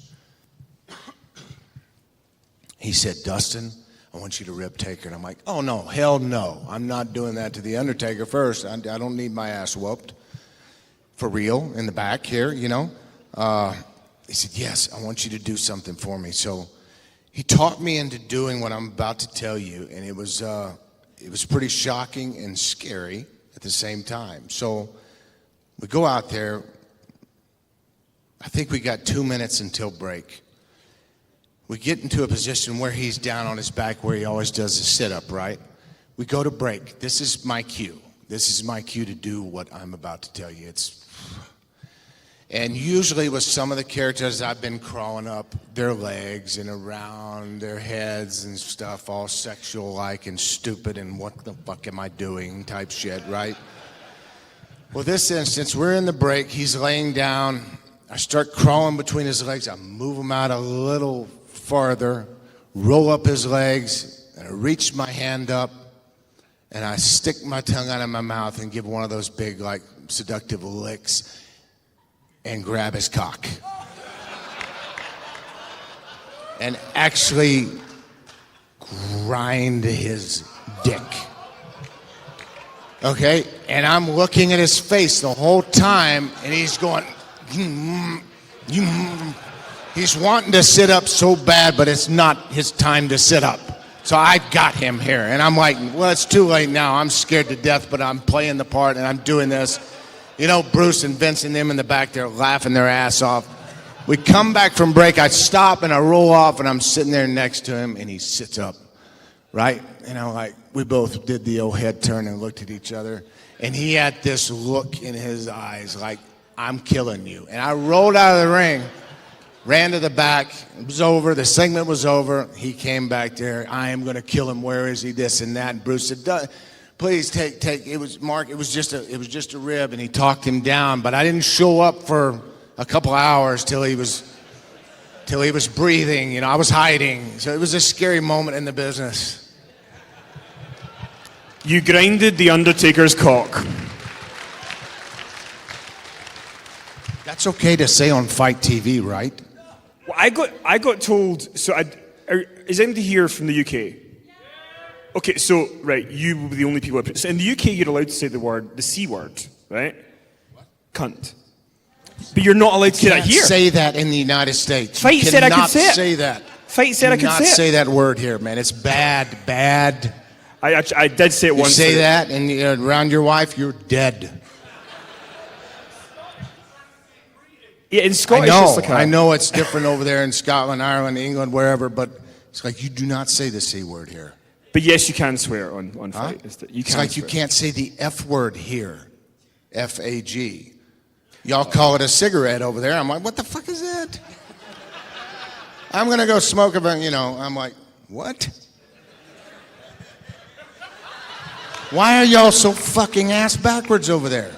He said, Dustin, I want you to rib Taker. And I'm like, oh, no, hell no. I'm not doing that to The Undertaker first. I don't need my ass whooped. for real in the back here, you know? He said, yes, I want you to do something for me. So he talked me into doing what I'm about to tell you, and it was pretty shocking and scary at the same time. So we go out there. I think we got 2 minutes until break. We get into a position where he's down on his back where he always does a sit-up, right? We go to break. This is my cue. This is my cue to do what I'm about to tell you. And usually with some of the characters, I've been crawling up their legs and around their heads and stuff, all sexual-like and stupid and what the fuck am I doing type shit, right? Well, this instance, we're in the break. He's laying down. I start crawling between his legs. I move him out a little farther, roll up his legs, and I reach my hand up, and I stick my tongue out of my mouth and give one of those big, like, seductive licks and grab his cock. And actually grind his dick. Okay? And I'm looking at his face the whole time, and he's going, he's wanting to sit up so bad, but it's not his time to sit up. So I got him here, and I'm like, well, it's too late now. I'm scared to death, but I'm playing the part, and I'm doing this. You know, Bruce and Vince and them in the back there laughing their ass off. We come back from break. I stop, and I roll off, and I'm sitting there next to him, and he sits up, right? And I'm like, we both did the old head turn and looked at each other, and he had this look in his eyes like, I'm killing you. And I rolled out of the ring, ran to the back. It was over. The segment was over. He came back there. I am going to kill him. Where is he? This and that. And Bruce said, please take. It was Mark. It was just a rib, and he talked him down. But I didn't show up for a couple hours till he was breathing. You know, I was hiding. So it was a scary moment in the business. You grinded the Undertaker's cock. That's okay to say on Fight TV, right? Well, I got told. So, is anybody here from the UK? Okay, so right, you were the only people. So in the UK, you're allowed to say the C word, right? What? Cunt. But you're not allowed to say that here. Say that in the United States. Fight said I could say it. Say that. Fight said I could say it. Not say that word here, man. It's bad. I did say it once. You say that, and around your wife, you're dead. Yeah, in Scottish, I know it's different over there in Scotland, Ireland, England, wherever, but it's like you do not say the C word here. But yes, you can swear on Fight. Huh? It's like you can't say the F word here. F-A-G. Y'all call it a cigarette over there. I'm like, what the fuck is that? I'm going to go smoke a, I'm like, what? Why are y'all so fucking ass backwards over there?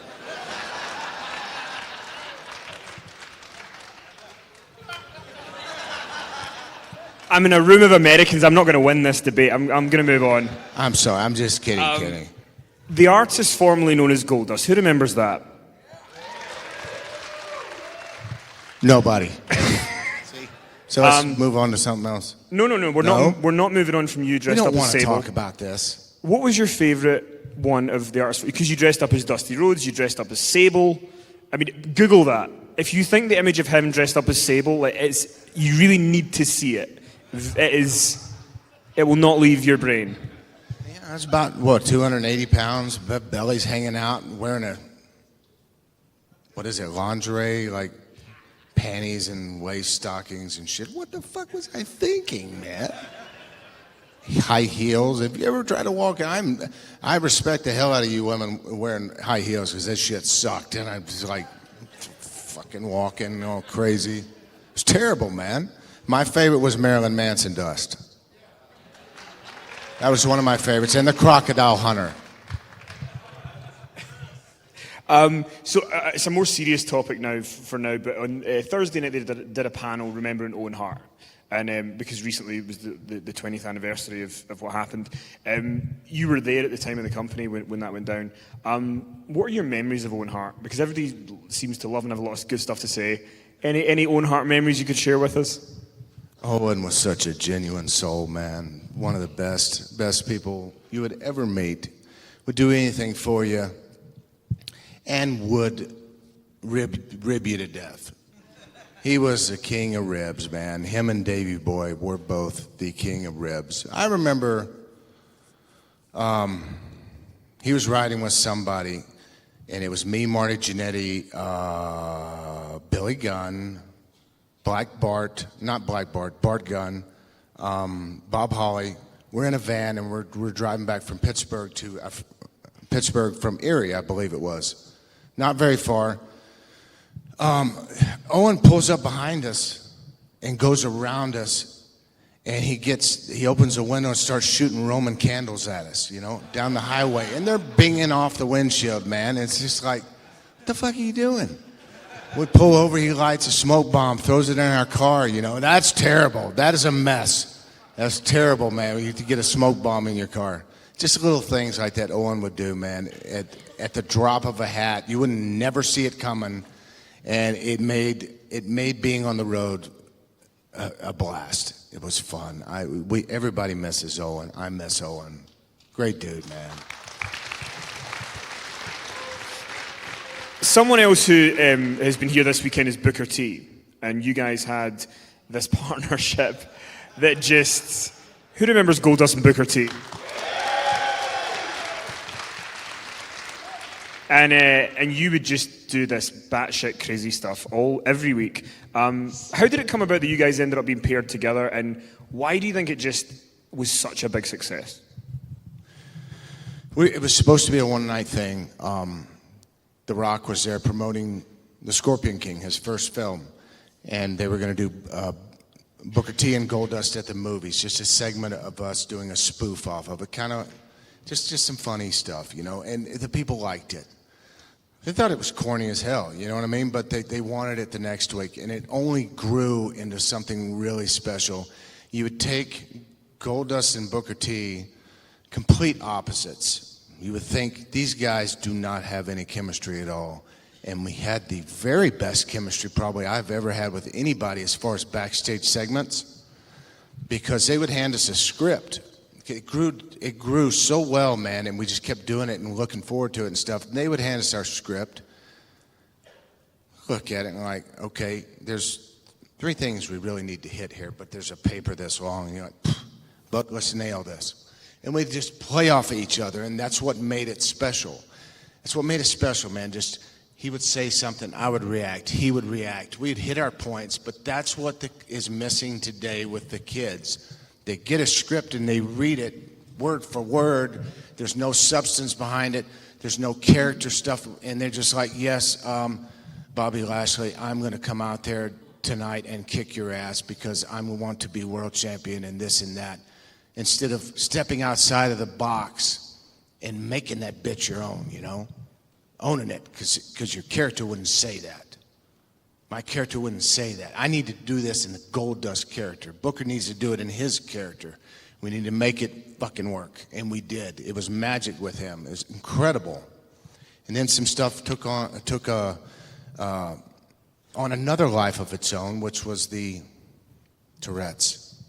I'm in a room of Americans. I'm not going to win this debate. I'm going to move on. I'm sorry. I'm just kidding. The artist formerly known as Goldust. Who remembers that? Nobody. So let's move on to something else. No. We're not moving on from you dressed up as Sable. We don't want to talk about this. What was your favorite one of the artists? Because you dressed up as Dusty Rhodes, you dressed up as Sable. I mean, Google that. If you think the image of him dressed up as Sable, you really need to see it. It will not leave your brain. Yeah, I was about, 280 pounds, belly's hanging out, wearing lingerie, like panties and waist stockings and shit. What the fuck was I thinking, man? High heels. Have you ever tried to walk? I respect the hell out of you women wearing high heels because that shit sucked, and I was like fucking walking all crazy. It was terrible, man. My favorite was Marilyn Manson Dust. That was one of my favorites, and the Crocodile Hunter. So it's a more serious topic now, but on Thursday night they did a panel remembering Owen Hart. And because recently it was the 20th anniversary of what happened. You were there at the time in the company when that went down. What are your memories of Owen Hart? Because everybody seems to love and have a lot of good stuff to say. Any Owen Hart memories you could share with us? Owen was such a genuine soul, man. One of the best people you would ever meet. Would do anything for you. And would rib you to death. He was the king of ribs, man. Him and Davey Boy were both the king of ribs. I remember he was riding with somebody, and it was me, Marty Jannetty, Billy Gunn, Bart Gunn, Bob Holly. We're in a van, and we're driving back from Pittsburgh from Erie, I believe it was. Not very far. Owen pulls up behind us and goes around us, and he opens the window and starts shooting Roman candles at us, down the highway. And they're binging off the windshield, man. It's just like, what the fuck are you doing? We pull over, he lights a smoke bomb, throws it in our car, That's terrible. That is a mess. That's terrible, man. You have to get a smoke bomb in your car. Just little things like that Owen would do, man. At the drop of a hat, you would never see it coming. And it made being on the road a blast. It was fun. Everybody misses Owen. I miss Owen. Great dude, man. Someone else who has been here this weekend is Booker T. And you guys had this partnership that just... Who remembers Goldust and Booker T? And you would just do this batshit crazy stuff every week. How did it come about that you guys ended up being paired together, and why do you think it just was such a big success? It was supposed to be a one-night thing. The Rock was there promoting The Scorpion King, his first film, and they were going to do Booker T and Goldust at the movies, just a segment of us doing a spoof off of it, kind of just some funny stuff, and the people liked it. They thought it was corny as hell, you know what I mean? But they wanted it the next week, and it only grew into something really special. You would take Goldust and Booker T, complete opposites. You would think these guys do not have any chemistry at all. And we had the very best chemistry probably I've ever had with anybody as far as backstage segments, because they would hand us a script. It grew so well, man, and we just kept doing it and looking forward to it and stuff. And they would hand us our script, look at it, and like, okay, there's 3 things we really need to hit here, but there's a paper this long, and you're like, look, let's nail this. And we'd just play off of each other, and that's what made it special. That's what made it special, man. Just he would say something, I would react, he would react. We'd hit our points, but that's what is missing today with the kids. They get a script and they read it word for word. There's no substance behind it. There's no character stuff. And they're just like, yes, Bobby Lashley, I'm going to come out there tonight and kick your ass because I want to be world champion and this and that. Instead of stepping outside of the box and making that bitch your own, owning it, because your character wouldn't say that. My character wouldn't say that. I need to do this in the Goldust character. Booker needs to do it in his character. We need to make it fucking work. And we did. It was magic with him. It was incredible. And then some stuff took on another life of its own, which was the Tourette's.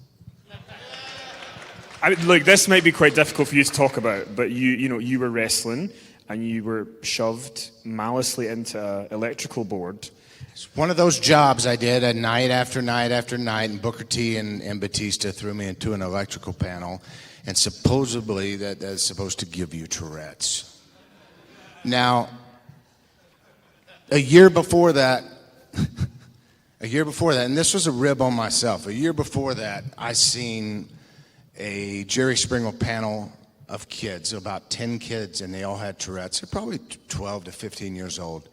Look, this might be quite difficult for you to talk about, but you were wrestling and you were shoved maliciously into an electrical board. It's one of those jobs I did at night after night after night, and Booker T and Batista threw me into an electrical panel, and supposedly that's supposed to give you Tourette's. Now, a year before that, and this was a rib on myself, a year before that, I seen a Jerry Springer panel of kids, about 10 kids, and they all had Tourette's. They're probably 12 to 15 years old.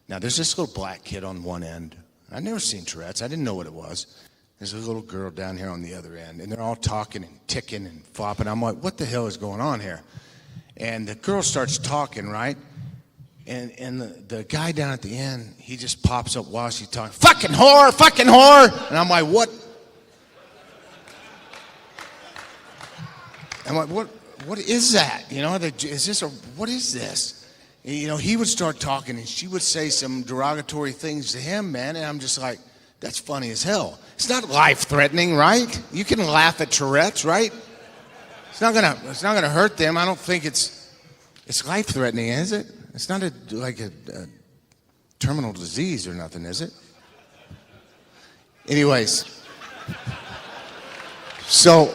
Now, there's this little black kid on one end. I'd never seen Tourette's. I didn't know what it was. There's a little girl down here on the other end, and they're all talking and ticking and flopping. I'm like, what the hell is going on here? And the girl starts talking, right? And the guy down at the end, he just pops up while she's talking, fucking whore, fucking whore. And I'm like, what? I'm like, what is that? What is this? And, he would start talking, and she would say some derogatory things to him, man, and I'm just like, that's funny as hell. It's not life-threatening, right? You can laugh at Tourette's, right? It's not gonna hurt them. I don't think it's life-threatening, is it? It's not terminal disease or nothing, is it? Anyways, so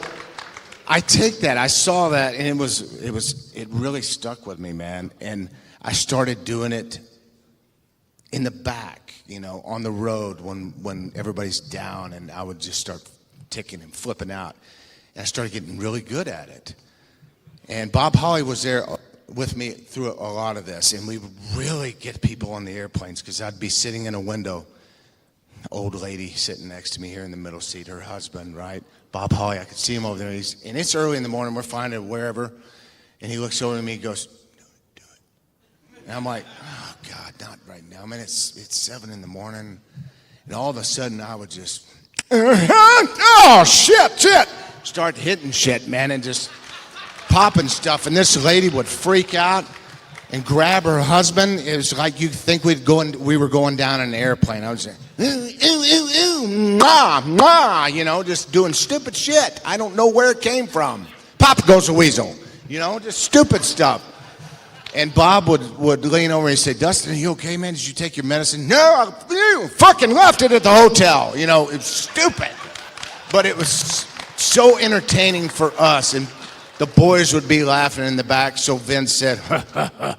I take that. I saw that, and it really stuck with me, man. And I started doing it in the back, on the road when everybody's down, and I would just start ticking and flipping out. And I started getting really good at it. And Bob Holly was there with me through a lot of this, and we would really get people on the airplanes because I'd be sitting in a window, old lady sitting next to me here in the middle seat, her husband, right? Bob Holly, I could see him over there, and it's early in the morning, we're flying to wherever, and he looks over to me and goes, do it. And I'm like, oh God, not right now. I mean, it's 7 in the morning, and all of a sudden I would just, oh shit, start hitting shit, man, and just popping stuff, and this lady would freak out and grab her husband. It was like you'd think we were going down in an airplane. I was saying, mwah, just doing stupid shit. I don't know where it came from. Pop goes a weasel, just stupid stuff. And Bob would lean over and say, Dustin, are you okay, man? Did you take your medicine? No, I fucking left it at the hotel. It's stupid. But it was so entertaining for us, and the boys would be laughing in the back, so Vince said, I'm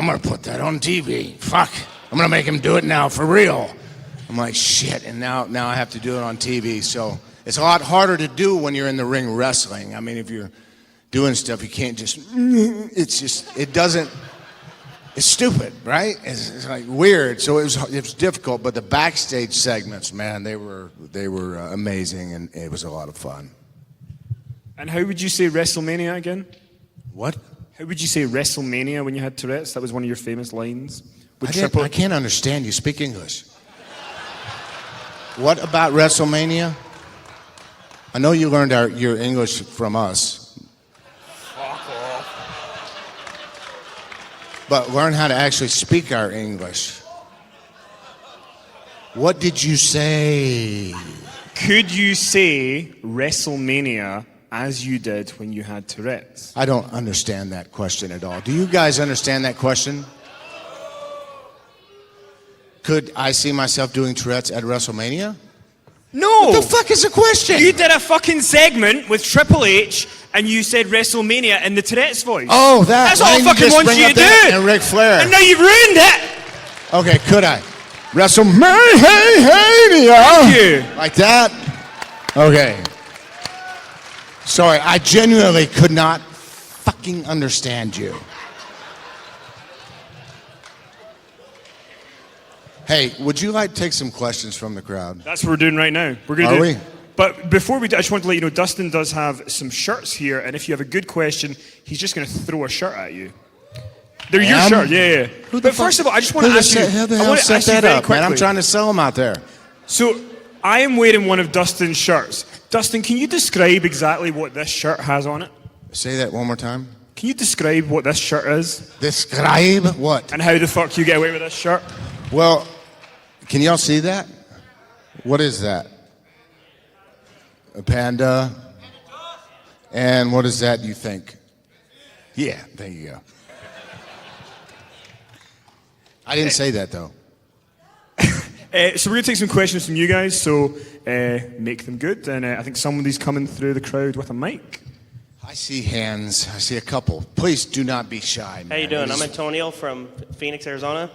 going to put that on TV. Fuck, I'm going to make him do it now for real. I'm like, shit, and now I have to do it on TV. So it's a lot harder to do when you're in the ring wrestling. I mean, if you're doing stuff, you can't just, it's stupid, right? It's like weird. So it was difficult, but the backstage segments, man, they were amazing, and it was a lot of fun. And how would you say WrestleMania again? What? How would you say WrestleMania when you had Tourette's? That was one of your famous lines. I can't understand you. Speak English. What about WrestleMania? I know you learned your English from us. Fuck off. But learn how to actually speak our English. What did you say? Could you say WrestleMania as you did when you had Tourette's? I don't understand that question at all. Do you guys understand that question? Could I see myself doing Tourette's at WrestleMania? No! What the fuck is the question? You did a fucking segment with Triple H and you said WrestleMania in the Tourette's voice. Oh, that. That's all I fucking want you to do. And Ric Flair. And now you've ruined it! Okay, could I? WrestleMania! Thank you. Like that? Okay. Sorry, I genuinely could not fucking understand you. Hey, would you like to take some questions from the crowd? That's what we're doing right now. Are we? But before we do, I just want to let you know, Dustin does have some shirts here, and if you have a good question, he's just going to throw a shirt at you. They're your shirt, yeah. But first of all, I just want to ask you. Who the hell set that up, man? I'm trying to sell them out there. So, I am wearing one of Dustin's shirts. Dustin, can you describe exactly what this shirt has on it? Say that one more time. Can you describe what this shirt is? Describe what? And how the fuck you get away with this shirt? Well, can y'all see that? What is that? A panda? And what is that, you think? Yeah, there you go. I didn't say that, though. So we're going to take some questions from you guys, so make them good. And I think somebody's coming through the crowd with a mic. I see hands. I see a couple. Please do not be shy, man. How you doing? I'm Antonio from Phoenix, Arizona.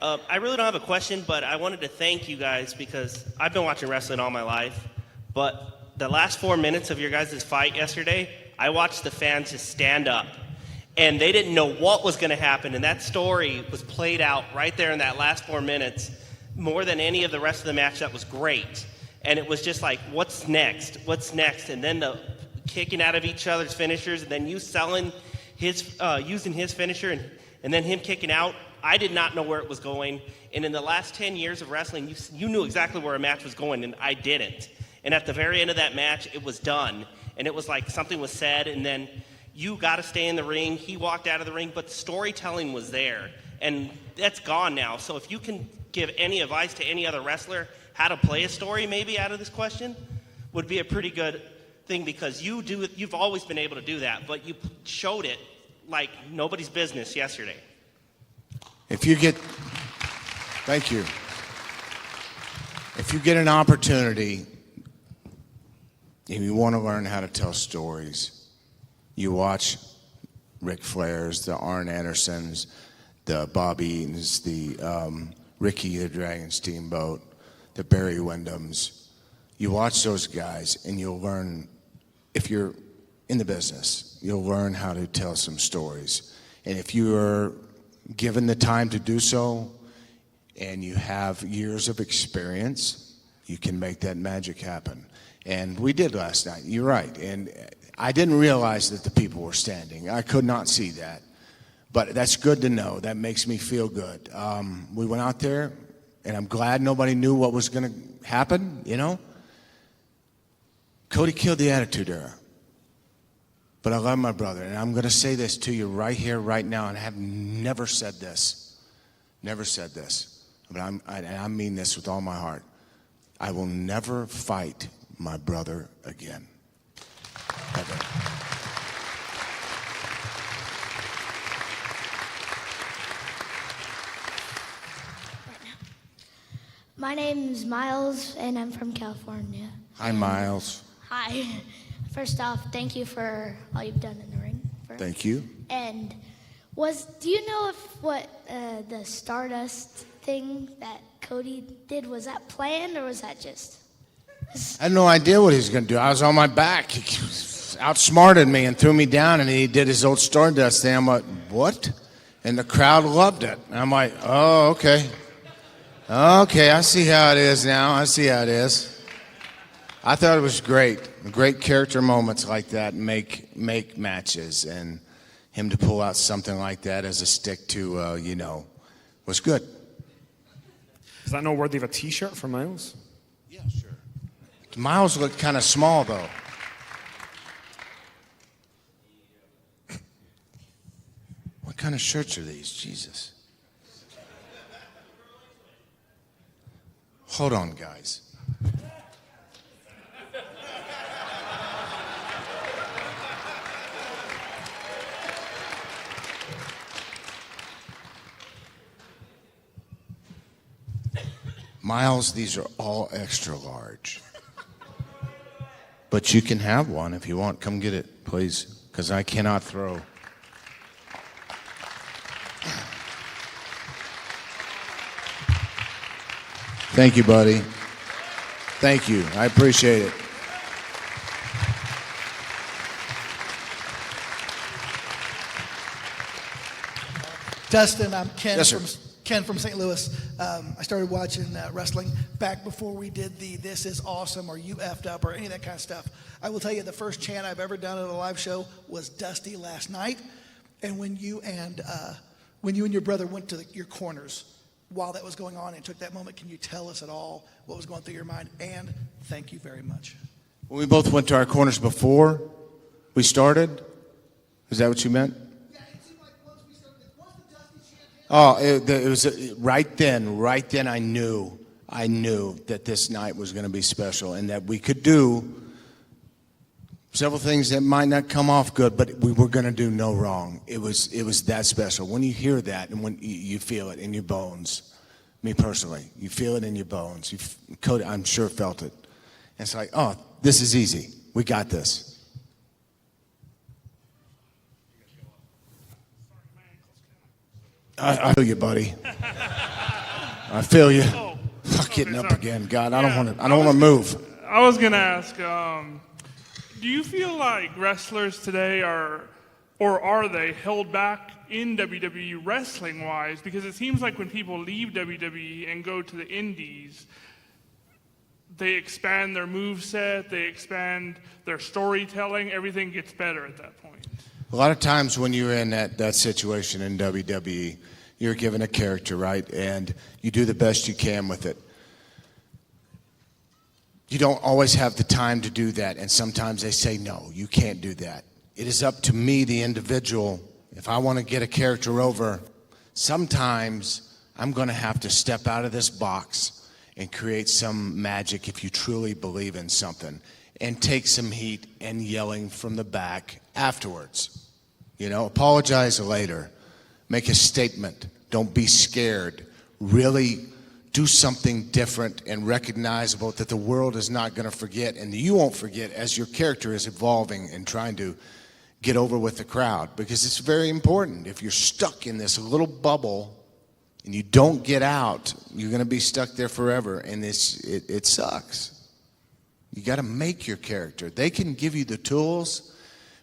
I really don't have a question, but I wanted to thank you guys because I've been watching wrestling all my life. But the last 4 minutes of your guys' fight yesterday, I watched the fans just stand up. And they didn't know what was going to happen. And that story was played out right there in that last 4 minutes more than any of the rest of the match. That was great. And it was just like, what's next? What's next? And then the kicking out of each other's finishers, and then you selling his, using his finisher, and then him kicking out. I did not know where it was going. And in the last 10 years of wrestling, you knew exactly where a match was going, and I didn't. And at the very end of that match, it was done. And it was like something was said, and then you got to stay in the ring. He walked out of the ring, but the storytelling was there. And that's gone now. So if you can give any advice to any other wrestler how to play a story maybe out of this question, would be a pretty good thing, because you've always been able to do that, but you showed it like nobody's business yesterday. If you get, thank you. If you get an opportunity and you want to learn how to tell stories, you watch Ric Flair's, the Arn Andersons, the Bob Eatons, the Ricky the Dragon Steamboat, the Barry Windhams. You watch those guys and you'll learn, if you're in the business, you'll learn how to tell some stories. And if you are given the time to do so and you have years of experience, you can make that magic happen. And we did last night, you're right. And I didn't realize that the people were standing. I could not see that. But that's good to know. That makes me feel good. We went out there, and I'm glad nobody knew what was going to happen, you know? Cody killed the Attitude Era. But I love my brother, and I'm going to say this to you right here, right now, and I have never said this. Never said this. But I mean this with all my heart. I will never fight my brother again. Ever. My name's Miles, and I'm from California. Hi, Miles. Hi. First off, thank you for all you've done in the ring. Thank you. And do you know if what the Stardust thing that Cody did, was that planned or was that just? I had no idea what he was going to do. I was on my back. He outsmarted me and threw me down, and he did his old Stardust thing. I'm like, what? And the crowd loved it. And I'm like, oh, okay. Okay, I see how it is now. I see how it is. I thought it was great. Great character moments like that make matches, and him to pull out something like that as a stick to, was good. Is that not worthy of a T-shirt for Miles? Yeah, sure. Miles looked kind of small, though. What kind of shirts are these? Jesus. Hold on, guys. Miles, these are all extra large. But you can have one if you want. Come get it, please, because I cannot throw. Thank you, buddy. Thank you. I appreciate it. Dustin, I'm Ken, Yes, Ken from St. Louis. I started watching wrestling back before we did the "This is awesome" or "You effed up" or any of that kind of stuff. I will tell you, the first chant I've ever done at a live show was "Dusty" last night. And when you and your brother went to your corners while that was going on and took that moment, can you tell us at all what was going through your mind? And thank you very much. When we both went to our corners before we started, is that what you meant? Yeah, it seemed like once we started, once the Dusty chant Oh, it was right then I knew that this night was going to be special and that we could do several things that might not come off good, but we were going to do no wrong. It was that special. When you hear that and when you feel it in your bones, me personally, you feel it in your bones. Cody, I'm sure, felt it. And it's like, oh, this is easy. We got this. I feel you, buddy. I feel you. Getting up again, God. I don't want to move. I was gonna ask, do you feel like wrestlers today are they held back in WWE wrestling-wise? Because it seems like when people leave WWE and go to the indies, they expand their moveset, they expand their storytelling, everything gets better at that point. A lot of times when you're in that situation in WWE, you're given a character, right? And you do the best you can with it. You don't always have the time to do that, and sometimes they say, no, you can't do that. It is up to me, the individual. If I want to get a character over, sometimes I'm going to have to step out of this box and create some magic if you truly believe in something, and take some heat and yelling from the back afterwards. Apologize later. Make a statement, Don't be scared. Really do something different and recognizable that the world is not going to forget, and you won't forget as your character is evolving and trying to get over with the crowd, because it's very important. If you're stuck in this little bubble and you don't get out, you're going to be stuck there forever, and it sucks. You got to make your character. They can give you the tools,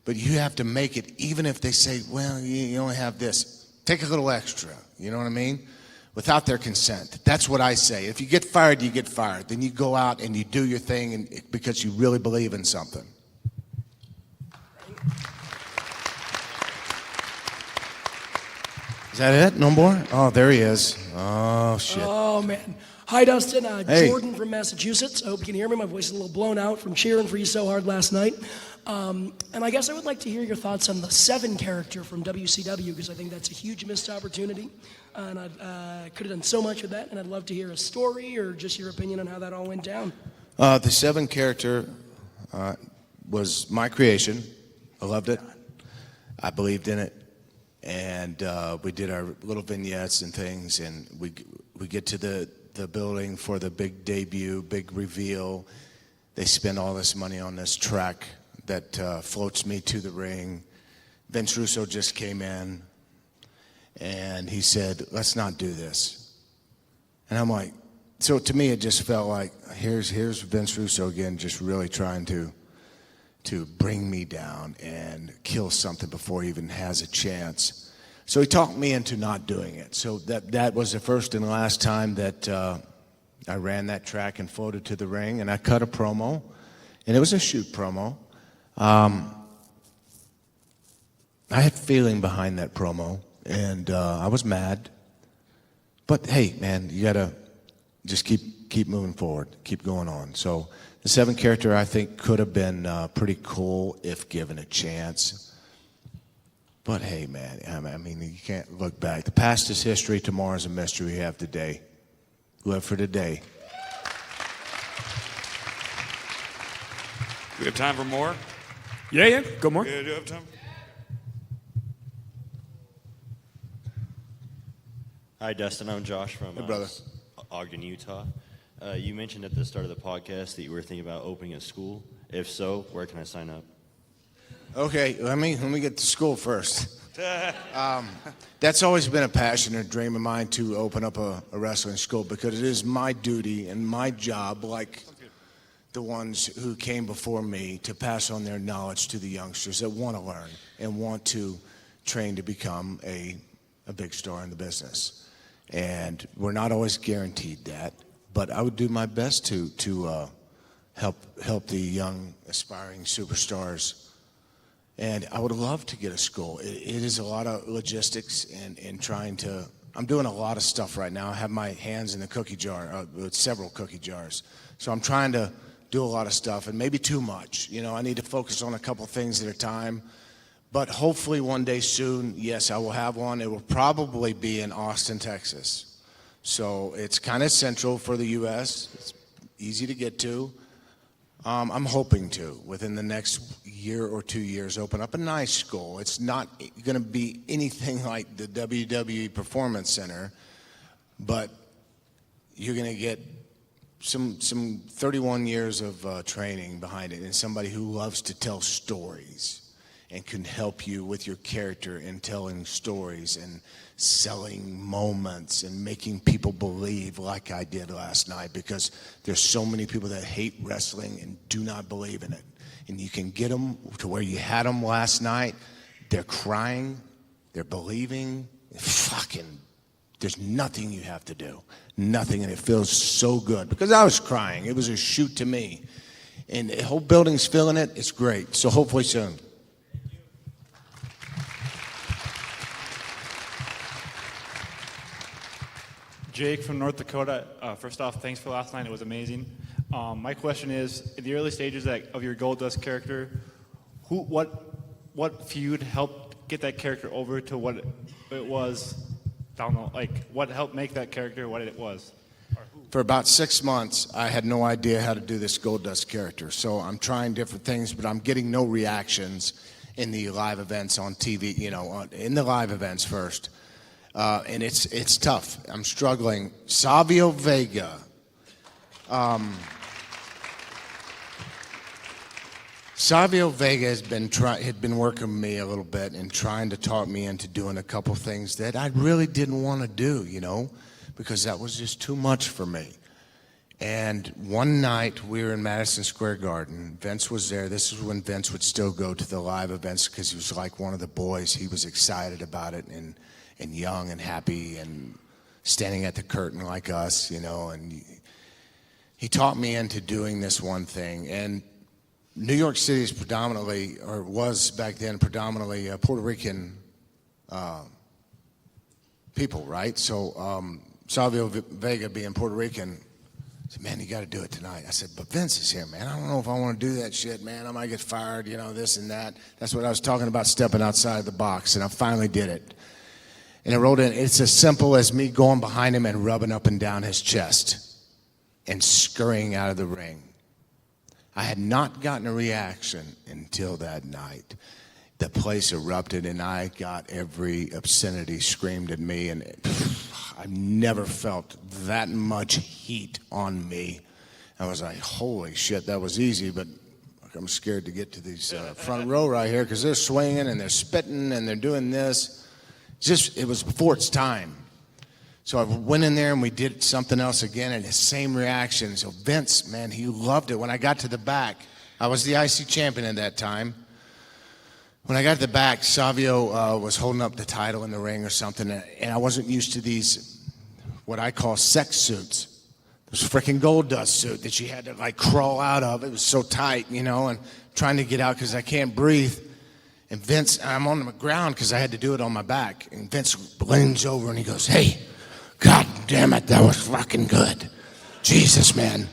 but you have to make it, even if they say, well, you only have this. Take a little extra, you know what I mean? Without their consent. That's what I say. If you get fired, you get fired. Then you go out and you do your thing because you really believe in something. Is that it? No more? Oh, there he is. Oh, shit. Oh, man. Hi, Dustin. Hey. Jordan from Massachusetts. I hope you can hear me. My voice is a little blown out from cheering for you so hard last night. And I guess I would like to hear your thoughts on the Seven character from WCW, because I think that's a huge missed opportunity. And I could have done so much with that, and I'd love to hear a story or just your opinion on how that all went down. The Seven character was my creation. I loved it. I believed in it. And we did our little vignettes and things, and we get to the building for the big debut, big reveal. They spend all this money on this track that floats me to the ring. Vince Russo just came in, and he said, let's not do this. And I'm like, so to me it just felt like, here's Vince Russo again, just really trying to bring me down and kill something before he even has a chance. So he talked me into not doing it. So that was the first and last time that I ran that track and floated to the ring, and I cut a promo, and it was a shoot promo. I had feeling behind that promo, and I was mad. But hey, man, you gotta just keep moving forward, keep going on. So the Seven character, I think, could have been pretty cool if given a chance. But hey, man, I mean, you can't look back. The past is history. Tomorrow's a mystery. We have today. Live for today. We have time for more? Yeah, go more. Yeah, do you have time? Hi, Dustin. I'm Josh from Ogden, Utah. You mentioned at the start of the podcast that you were thinking about opening a school. If so, where can I sign up? Okay, let me get to school first. That's always been a passion and a dream of mine to open up a wrestling school, because it is my duty and my job, like the ones who came before me, to pass on their knowledge to the youngsters that want to learn and want to train to become a big star in the business. And we're not always guaranteed that, but I would do my best to help the young aspiring superstars. And I would love to get a school. It is a lot of logistics and trying to. I'm doing a lot of stuff right now. I have my hands in the cookie jar, with several cookie jars. So I'm trying to do a lot of stuff, and maybe too much. You know, I need to focus on a couple things at a time. But hopefully one day soon, yes, I will have one. It will probably be in Austin, Texas. So it's kind of central for the U.S. It's easy to get to. I'm hoping to, within the next year or 2 years, open up a nice school. It's not going to be anything like the WWE Performance Center, but you're going to get some 31 years of training behind it, and somebody who loves to tell stories and can help you with your character in telling stories and selling moments and making people believe, like I did last night, because there's so many people that hate wrestling and do not believe in it. And you can get them to where you had them last night. They're crying, they're believing, there's nothing you have to do. Nothing, and it feels so good. Because I was crying. It was a shoot to me. And the whole building's feeling it. It's great. So hopefully soon. Jake from North Dakota. First off, thanks for last night. It was amazing. My question is, in the early stages of your Goldust character, what feud helped get that character over to what it was down the, what helped make that character what it was? For about 6 months, I had no idea how to do this Goldust character. So I'm trying different things, but I'm getting no reactions in the live events on TV, in the live events first. And it's tough. I'm struggling. Savio Vega. Savio Vega had been working with me a little bit and trying to talk me into doing a couple things that I really didn't want to do, because that was just too much for me. And one night we were in Madison Square Garden. Vince was there. This is when Vince would still go to the live events because he was like one of the boys. He was excited about it and young and happy and standing at the curtain like us, and he taught me into doing this one thing. And New York City is predominantly, or was back then predominantly, Puerto Rican people, right? So Savio Vega being Puerto Rican said, man, you got to do it tonight. I said, but Vince is here, man. I don't know if I want to do that shit, man. I might get fired, this and that. That's what I was talking about, stepping outside the box, and I finally did it. And I wrote in, it's as simple as me going behind him and rubbing up and down his chest and scurrying out of the ring. I had not gotten a reaction until that night. The place erupted, and I got every obscenity screamed at me, and I've never felt that much heat on me. I was like, holy shit, that was easy, but I'm scared to get to these front row right here because they're swinging and they're spitting and they're doing this. It was before its time. So I went in there and we did something else again, and the same reaction. So Vince, man, he loved it. When I got to the back, I was the IC champion at that time. When I got to the back, Savio was holding up the title in the ring or something, and I wasn't used to these, what I call sex suits. This freaking gold dust suit that she had to like crawl out of. It was so tight, and trying to get out because I can't breathe. And Vince, I'm on the ground because I had to do it on my back. And Vince leans over and he goes, hey, God damn it, that was fucking good. Jesus, man.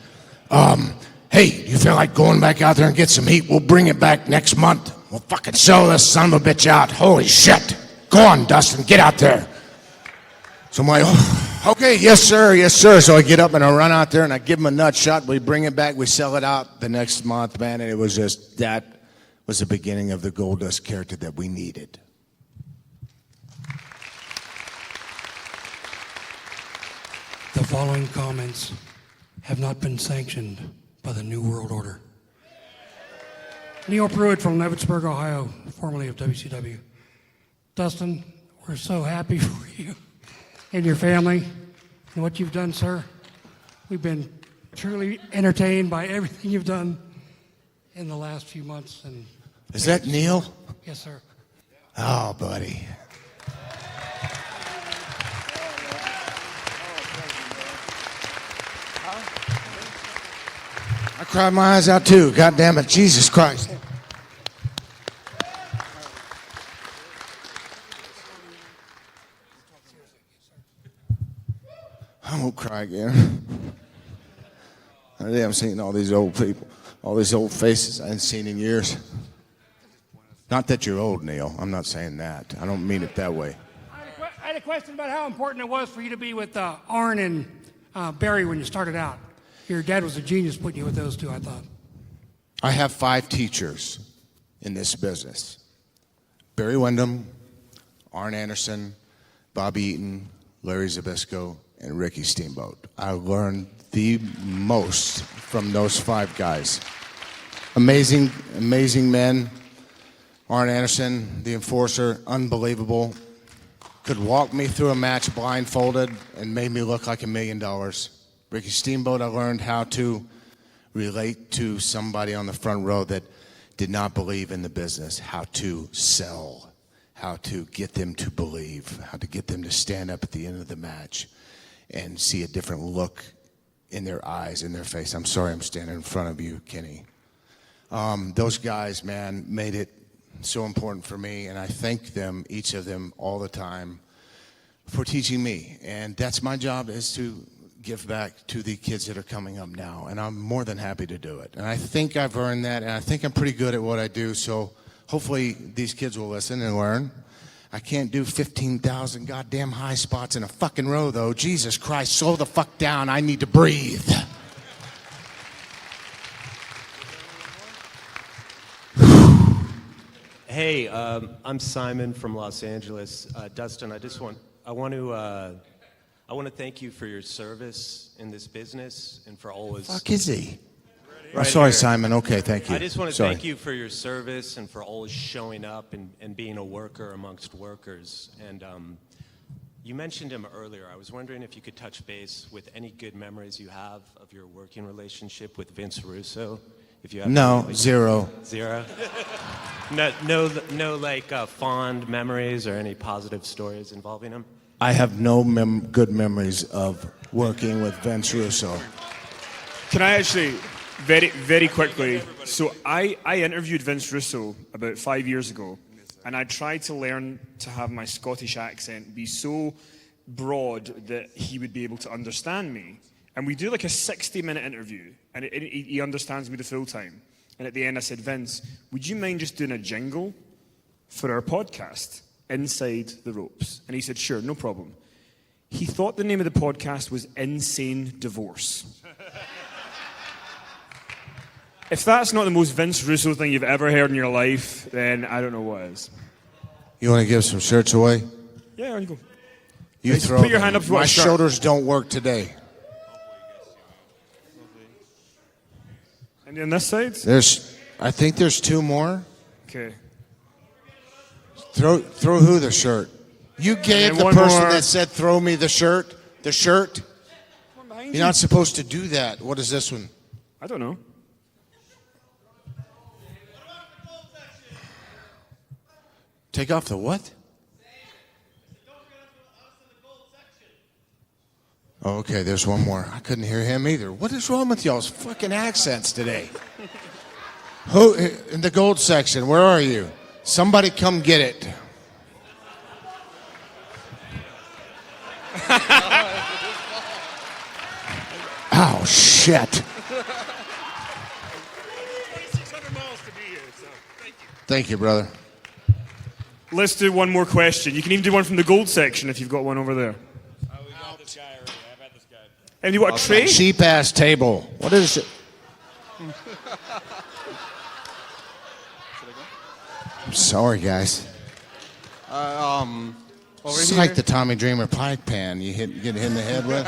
Hey, you feel like going back out there and get some heat? We'll bring it back next month. We'll fucking sell this son of a bitch out. Holy shit. Go on, Dustin, get out there. So I'm like, oh, okay, yes, sir, yes, sir. So I get up and I run out there and I give him a nut shot. We bring it back, we sell it out the next month, man. And it was just, that was the beginning of the Goldust character that we needed. The following comments have not been sanctioned by the New World Order. Neil Pruitt from Evansburg, Ohio, formerly of WCW. Dustin, we're so happy for you and your family and what you've done, sir. We've been truly entertained by everything you've done in the last few months. And is that Neil? Yes, sir. Oh, buddy. I cried my eyes out too. God damn it, Jesus Christ. I won't cry again. I'm seeing all these old people, all these old faces I haven't seen in years. Not that you're old, Neil. I'm not saying that. I don't mean it that way. I had a question about how important it was for you to be with Arn and Barry when you started out. Your dad was a genius putting you with those two, I thought. I have 5 teachers in this business. Barry Windham, Arn Anderson, Bob Eaton, Larry Zbyszko, and Ricky Steamboat. I learned the most from those 5 guys. Amazing, amazing men. Arn Anderson, the enforcer, unbelievable. Could walk me through a match blindfolded and made me look like $1 million. Ricky Steamboat, I learned how to relate to somebody on the front row that did not believe in the business, how to sell, how to get them to believe, how to get them to stand up at the end of the match and see a different look in their eyes, in their face. I'm sorry I'm standing in front of you, Kenny. Those guys, man, made it so important for me, and I thank them, each of them, all the time for teaching me. And that's my job, is to give back to the kids that are coming up now, and I'm more than happy to do it. And I think I've earned that, and I think I'm pretty good at what I do, so hopefully these kids will listen and learn. I can't do 15,000 goddamn high spots in a fucking row, though. Jesus Christ, slow the fuck down. I need to breathe. Hey, I'm Simon from Los Angeles. Dustin, I just want I want to thank you for your service in this business and for always. Fuck is he? Right sorry, here. Simon. Okay, thank you. I just want to Sorry. thank you for your service and for always showing up and being a worker amongst workers. And you mentioned him earlier. I was wondering if you could touch base with any good memories you have of your working relationship with Vince Russo. If you have No, any, zero. Zero. No, like fond memories or any positive stories involving him. I have no good memories of working with Vince Russo. Can I actually, very, very quickly, so I interviewed Vince Russo about 5 years ago, and I tried to learn to have my Scottish accent be so broad that he would be able to understand me. And we do like a 60-minute interview, and he understands me the full time. And at the end I said, Vince, would you mind just doing a jingle for our podcast, Inside the Ropes? And he said, sure, no problem. He thought the name of the podcast was Insane Divorce. If that's not the most Vince Russo thing you've ever heard in your life, then I don't know what is. You want to give some shirts away? Yeah, there you go. You Just throw put your them. hand up if you want My to start. shoulders don't work today. And on this side? I think there's two more. Okay. Throw who the shirt? You gave then the one person more. that said throw me the shirt. The shirt. You're not supposed to do that. What is this one? I don't know. Take off the what? Oh, okay, there's one more. I couldn't hear him either. What is wrong with y'all's fucking accents today? Who in the gold section? Where are you? Somebody come get it. Oh shit. Thank you, brother. Let's do one more question. You can even do one from the gold section if you've got one over there. Oh, we got this guy already. How about this guy? And you want a tray? Cheap ass table. What is it? I'm sorry, guys. Over It's here. like the Tommy Dreamer pie pan you get hit in the head with.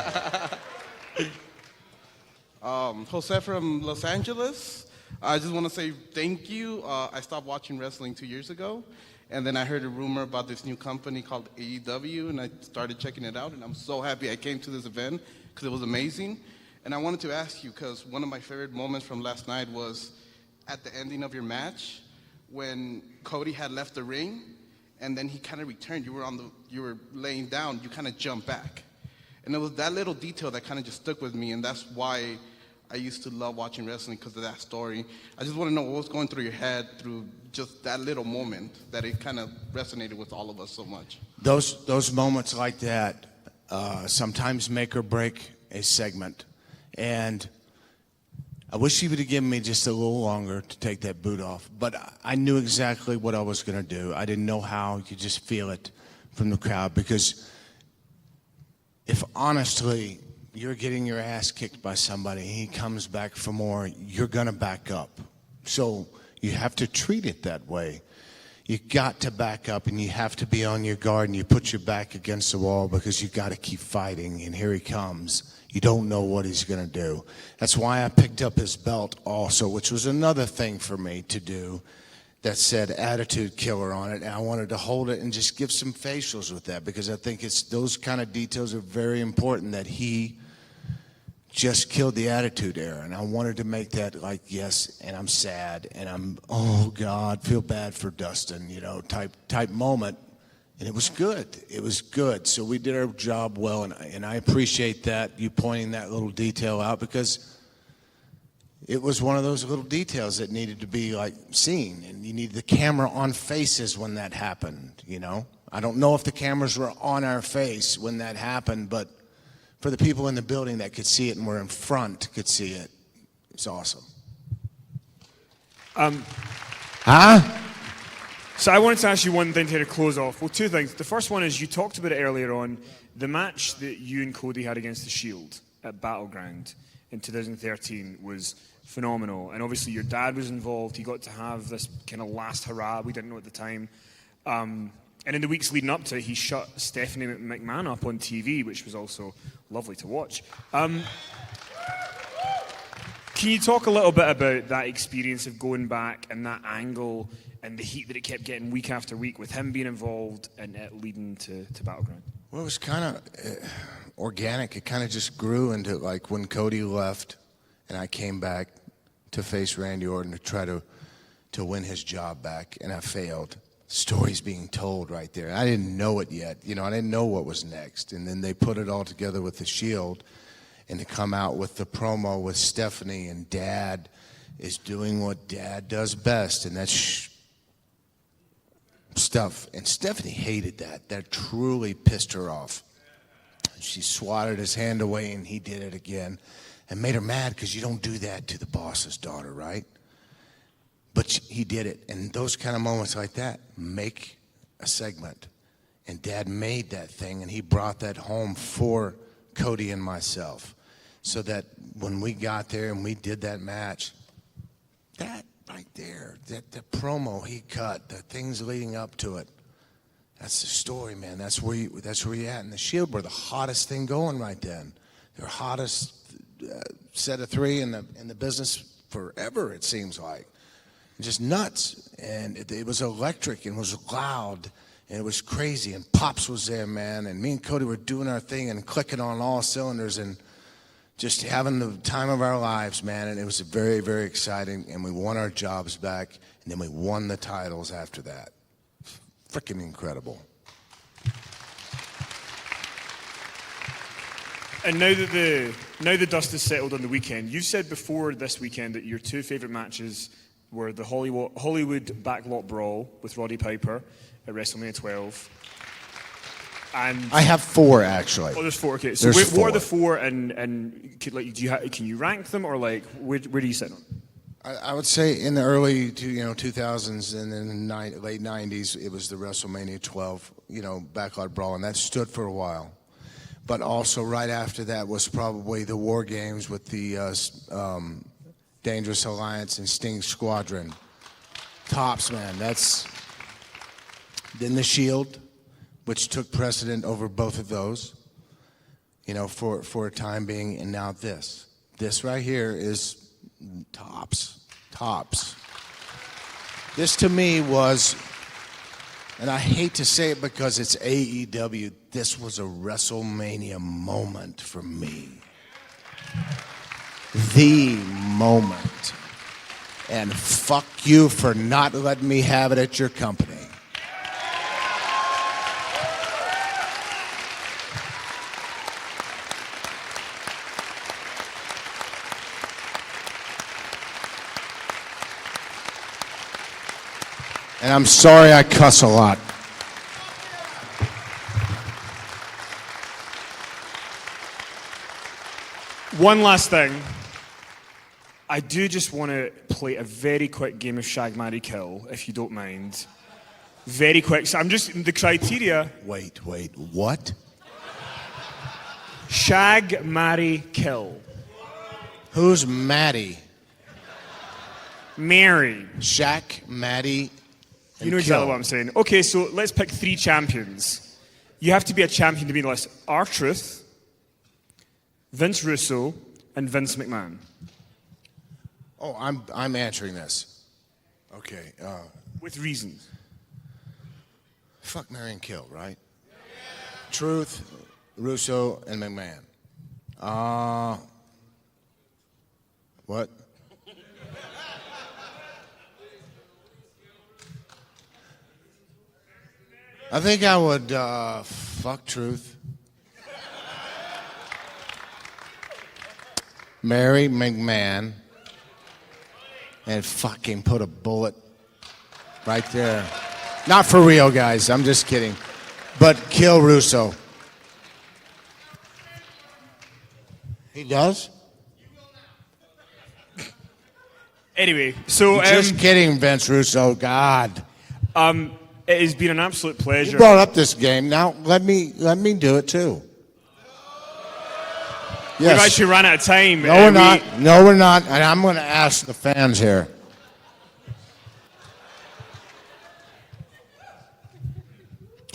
Jose from Los Angeles. I just want to say thank you. I stopped watching wrestling 2 years ago, and then I heard a rumor about this new company called AEW, and I started checking it out, and I'm so happy I came to this event because it was amazing. And I wanted to ask you, because one of my favorite moments from last night was at the ending of your match when Cody had left the ring, and then he kind of returned. You were laying down. You kind of jumped back, and it was that little detail that kind of just stuck with me, and that's why I used to love watching wrestling, because of that story. I just want to know what was going through your head through just that little moment that it kind of resonated with all of us so much. Those moments like that sometimes make or break a segment. And I wish he would have given me just a little longer to take that boot off. But I knew exactly what I was going to do. I didn't know how. You could just feel it from the crowd. Because if honestly you're getting your ass kicked by somebody, he comes back for more, you're going to back up. So you have to treat it that way. You got to back up, and you have to be on your guard, and you put your back against the wall because you got to keep fighting, and here he comes. You don't know what he's going to do. That's why I picked up his belt also, which was another thing for me to do that said Attitude Killer on it, and I wanted to hold it and just give some facials with that, because I think it's those kind of details are very important, that he just killed the Attitude Era, and I wanted to make that like, yes, and I'm sad, and I'm, oh God, feel bad for Dustin, type moment, and it was good. It was good. So we did our job well, and I appreciate that, you pointing that little detail out, because it was one of those little details that needed to be like seen, and you need the camera on faces when that happened, I don't know if the cameras were on our face when that happened, but for the people in the building that could see it and were in front could see it, it's awesome. So I wanted to ask you one thing here to close off. Well, two things. The first one is you talked about it earlier on, the match that you and Cody had against The Shield at Battleground in 2013 was phenomenal. And obviously your dad was involved. He got to have this kind of last hurrah. We didn't know at the time. And And in the weeks leading up to it, he shut Stephanie McMahon up on TV, which was also lovely to watch. Can you talk a little bit about that experience of going back and that angle and the heat that it kept getting week after week with him being involved and it leading to Battleground? Well, it was kind of organic. It kind of just grew into like when Cody left and I came back to face Randy Orton to try to win his job back, and I failed. Stories being told right there. I didn't know it yet. You know, I didn't know what was next. And then they put it all together with the Shield and to come out with the promo with Stephanie, and Dad is doing what Dad does best, and that's stuff. And Stephanie hated that. That truly pissed her off. She swatted his hand away, and he did it again and made her mad because you don't do that to the boss's daughter, right? But he did it. And those kind of moments like that make a segment. And Dad made that thing, and he brought that home for Cody and myself. So that when we got there and we did that match, that right there, that the promo he cut, the things leading up to it, that's the story, man. That's where you're at. And the Shield were the hottest thing going right then. They're hottest set of three in the business forever, it seems like. Just nuts. And it was electric and was loud and it was crazy. And Pops was there, man. And me and Cody were doing our thing and clicking on all cylinders and just having the time of our lives, man. And it was very, very exciting. And we won our jobs back. And then we won the titles after that. Freaking incredible. And now that the dust has settled on the weekend, you said before this weekend that your two favourite matches were the Hollywood Backlot Brawl with Roddy Piper at WrestleMania 12. And I have four, actually. Oh, there's four. Okay, so what are the four? And can you rank them, or like where do you sit on? I would say in the early 2000s and then late 90s, it was the WrestleMania 12 Backlot Brawl, and that stood for a while. But also right after that was probably the War Games with the Dangerous Alliance and Sting Squadron. Tops, man. Then the Shield, which took precedent over both of those, for a time being, and now this. This right here is tops. This to me was, and I hate to say it because it's AEW, this was a WrestleMania moment for me. The moment. And fuck you for not letting me have it at your company. And I'm sorry I cuss a lot. One last thing. I do just want to play a very quick game of Shag, Marry, Kill, if you don't mind. Very quick. So I'm just, the criteria... Wait, what? Shag, Marry, Kill. Who's Maddie? Mary. Shaq, Maddie, and You know exactly what I'm saying. Okay, so let's pick three champions. You have to be a champion to be in the list. R-Truth, Vince Russo, and Vince McMahon. Oh, I'm answering this. Okay. With reasons. Fuck, marry, and kill, right? Truth, Russo, and McMahon. What? I think I would fuck Truth. Marry McMahon. And fucking put a bullet right there. Not for real, guys. I'm just kidding. But kill Russo. He does? Anyway, so... just kidding, Vince Russo. God. It has been an absolute pleasure. You brought up this game. Now let me do it too. Yes. We've actually run out of time. No, we're not. No, we're not. And I'm going to ask the fans here.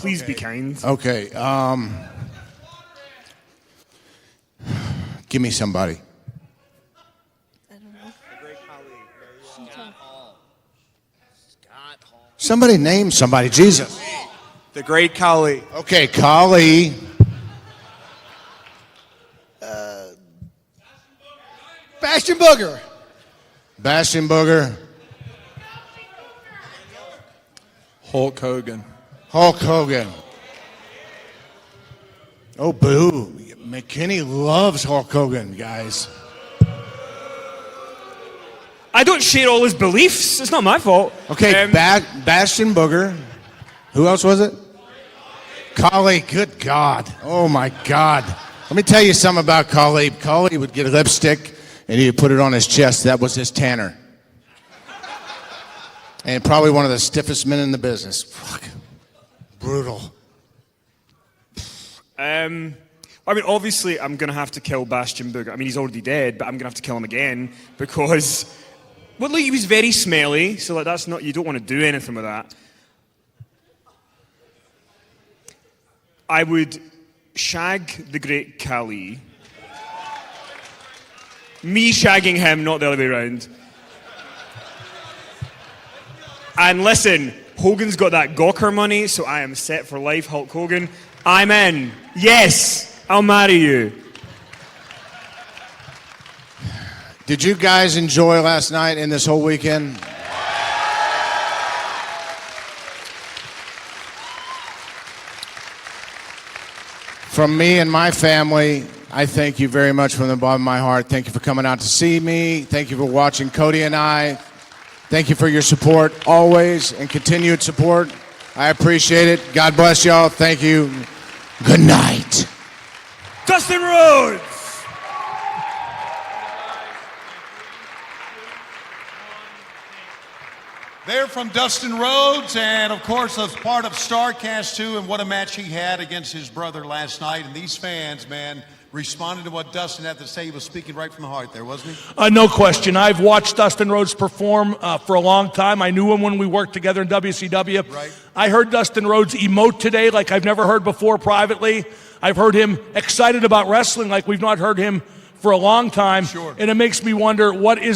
Please be kind. Okay. Give me somebody. Somebody name somebody. Jesus. The great Khali. Okay, Khali. Bastion Booger. Bastion Booger. Hulk Hogan. Hulk Hogan. Oh, boo. McKinney loves Hulk Hogan, guys. I don't share all his beliefs. It's not my fault. Okay, Bastion Booger. Who else was it? Khali. Good God. Oh, my God. Let me tell you something about Khali. Khali would get lipstick, and he'd put it on his chest. That was his tanner. And probably one of the stiffest men in the business. Fuck. Brutal. I mean, obviously, I'm going to have to kill Bastion Booger. I mean, he's already dead, but I'm going to have to kill him again because, well, look, he was very smelly, so like, that's not, you don't want to do anything with that. I would shag the great Khali. Me shagging him, not the other way around. And listen, Hogan's got that Gawker money, so I am set for life, Hulk Hogan. I'm in. Yes, I'll marry you. Did you guys enjoy last night and this whole weekend? From me and my family, I thank you very much from the bottom of my heart. Thank you for coming out to see me. Thank you for watching Cody and I. Thank you for your support always and continued support. I appreciate it. God bless y'all. Thank you. Good night. Dustin Rhodes! They're from Dustin Rhodes, and of course, as part of StarCast 2, and what a match he had against his brother last night. And these fans, man, responded to what Dustin had to say. He was speaking right from the heart there, wasn't he? No question. I've watched Dustin Rhodes perform for a long time. I knew him when we worked together in WCW. Right. I heard Dustin Rhodes emote today like I've never heard before privately. I've heard him excited about wrestling like we've not heard him for a long time. Sure. And it makes me wonder, what is